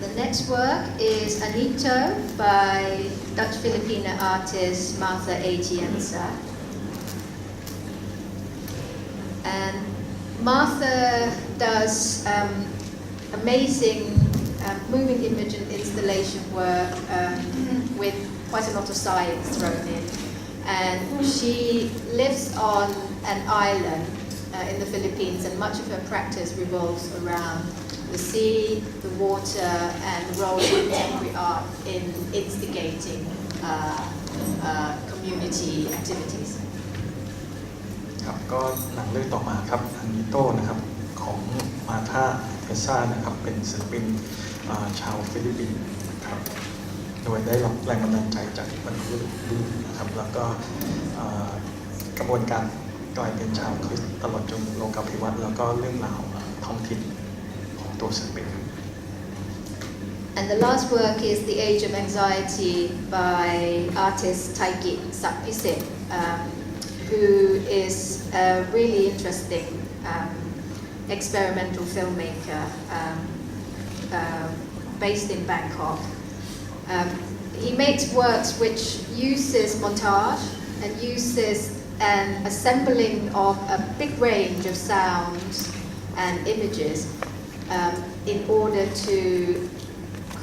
S1: The next work is Anito by Dutch Filipina artist Martha Atienza. And Martha does amazing moving image and installation work with quite a lot of science thrown in. And she lives on an island in the Philippines, and much of her practice revolves around the sea, the water, and the role of contemporary art in instigating community activities.
S7: ครับก็หนังเรื่องต่อมาครับอันนิโต้นะครับของมาธาเทซ่านะครับเป็นศิลปินชาวฟิลิปปินส์นะครับโดยได้รับแรงบันดาลใจจากบรรพบุรุษนะครับแล้วก็กระบวนการกลายเป็นชาวคริสต์ตลอดจนโลกาภิวัตน์แล้วก็เรื่องราวท้องถิ่นของตัวศิลปิน
S1: And the last work is The Age of Anxiety by artist Taiki Sakpisit, who is a really interesting experimental filmmaker based in Bangkok. He makes works which uses montage and uses an assembling of a big range of sounds and images in order to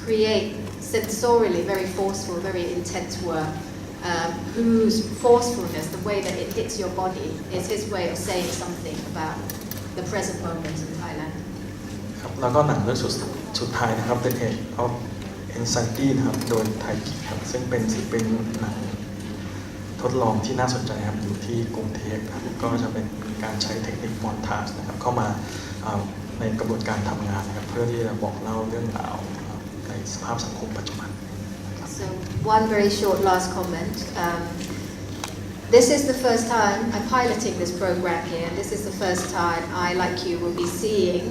S1: create sensorially very forceful, very intense work, whose forcefulness, the way that it hits your body, is his way of saying something about the present moment in Thailand.
S7: ครับแล้วก็หนังเรื่องสุดท้ายนะครับ The Age of Anxiety นะครับโดยไทกิครับซึ่งเป็นศิลปินหนังทดลองที่น่าสนใจครับอยู่ที่กรุงเทพครับก็จะเป็นการใช้เทคนิคมอนทาจนะครับเข้ามาในกระบวนการทำงานนะครับเพื่อที่จะบอกเล่าเรื่องราวในสภาพสังคมปัจจุบัน
S1: So one very short last comment. This is the first time I'm piloting this program here, and this is the first time I, like you, will be seeing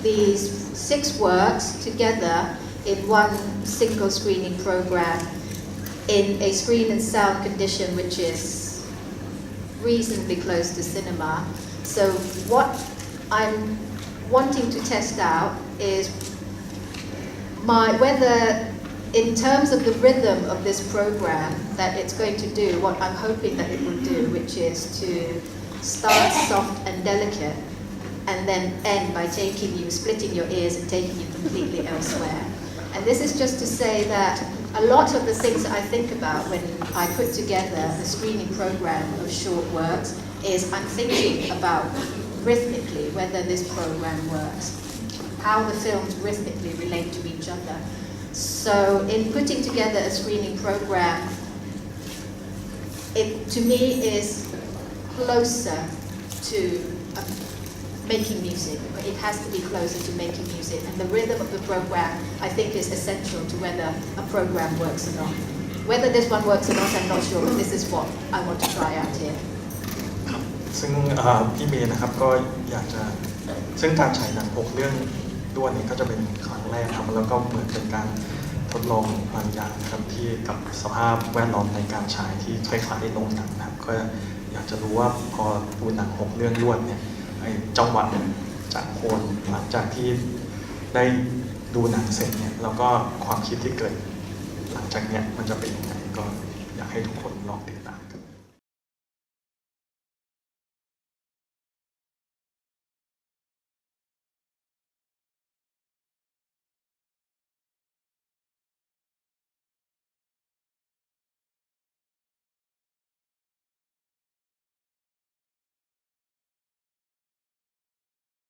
S1: these 6 works together in one single screening program in a screen and sound condition which is reasonably close to cinema. So what I'm wanting to test out is whether in terms of the rhythm of this program that it's going to do what I'm hoping that it will do, which is to start soft and delicate and then end by splitting your ears and taking you completely elsewhere. And this is just to say that a lot of the things that I think about when I put together a screening program of short works is I'm thinking about rhythmically whether this program works, how the films rhythmically relate to each other. So in putting together a screening program, it to me is closer to making music. It has to be closer to making music, and the rhythm of the program I think is essential to whether a program works or not. Whether this one works or not, I'm not sure, but this is what I want to try out here.
S7: ซึ่งพี่เมย์นะครับก็อยากจะซึ่งการฉายหนัง6 เรื่องด้วยนี่ก็จะเป็นครั้งแรกครับแล้วก็เหมือนเป็นการทดลองบางอย่างครับที่กับสภาพแวดล้อมในการฉายที่คล้ายๆโรงหนังนะครับก็อยากจะรู้ว่าพอดูหนัง6 เรื่องรวดเนี่ยจังหวะจากคนหลังจากที่ได้ดูหนังเสร็จเนี่ยแล้วก็ความคิดที่เกิดหลังจากเนี้ยมันจะเป็นยังไงก็อยากให้ ให้ทุกคนลองติดตามกัน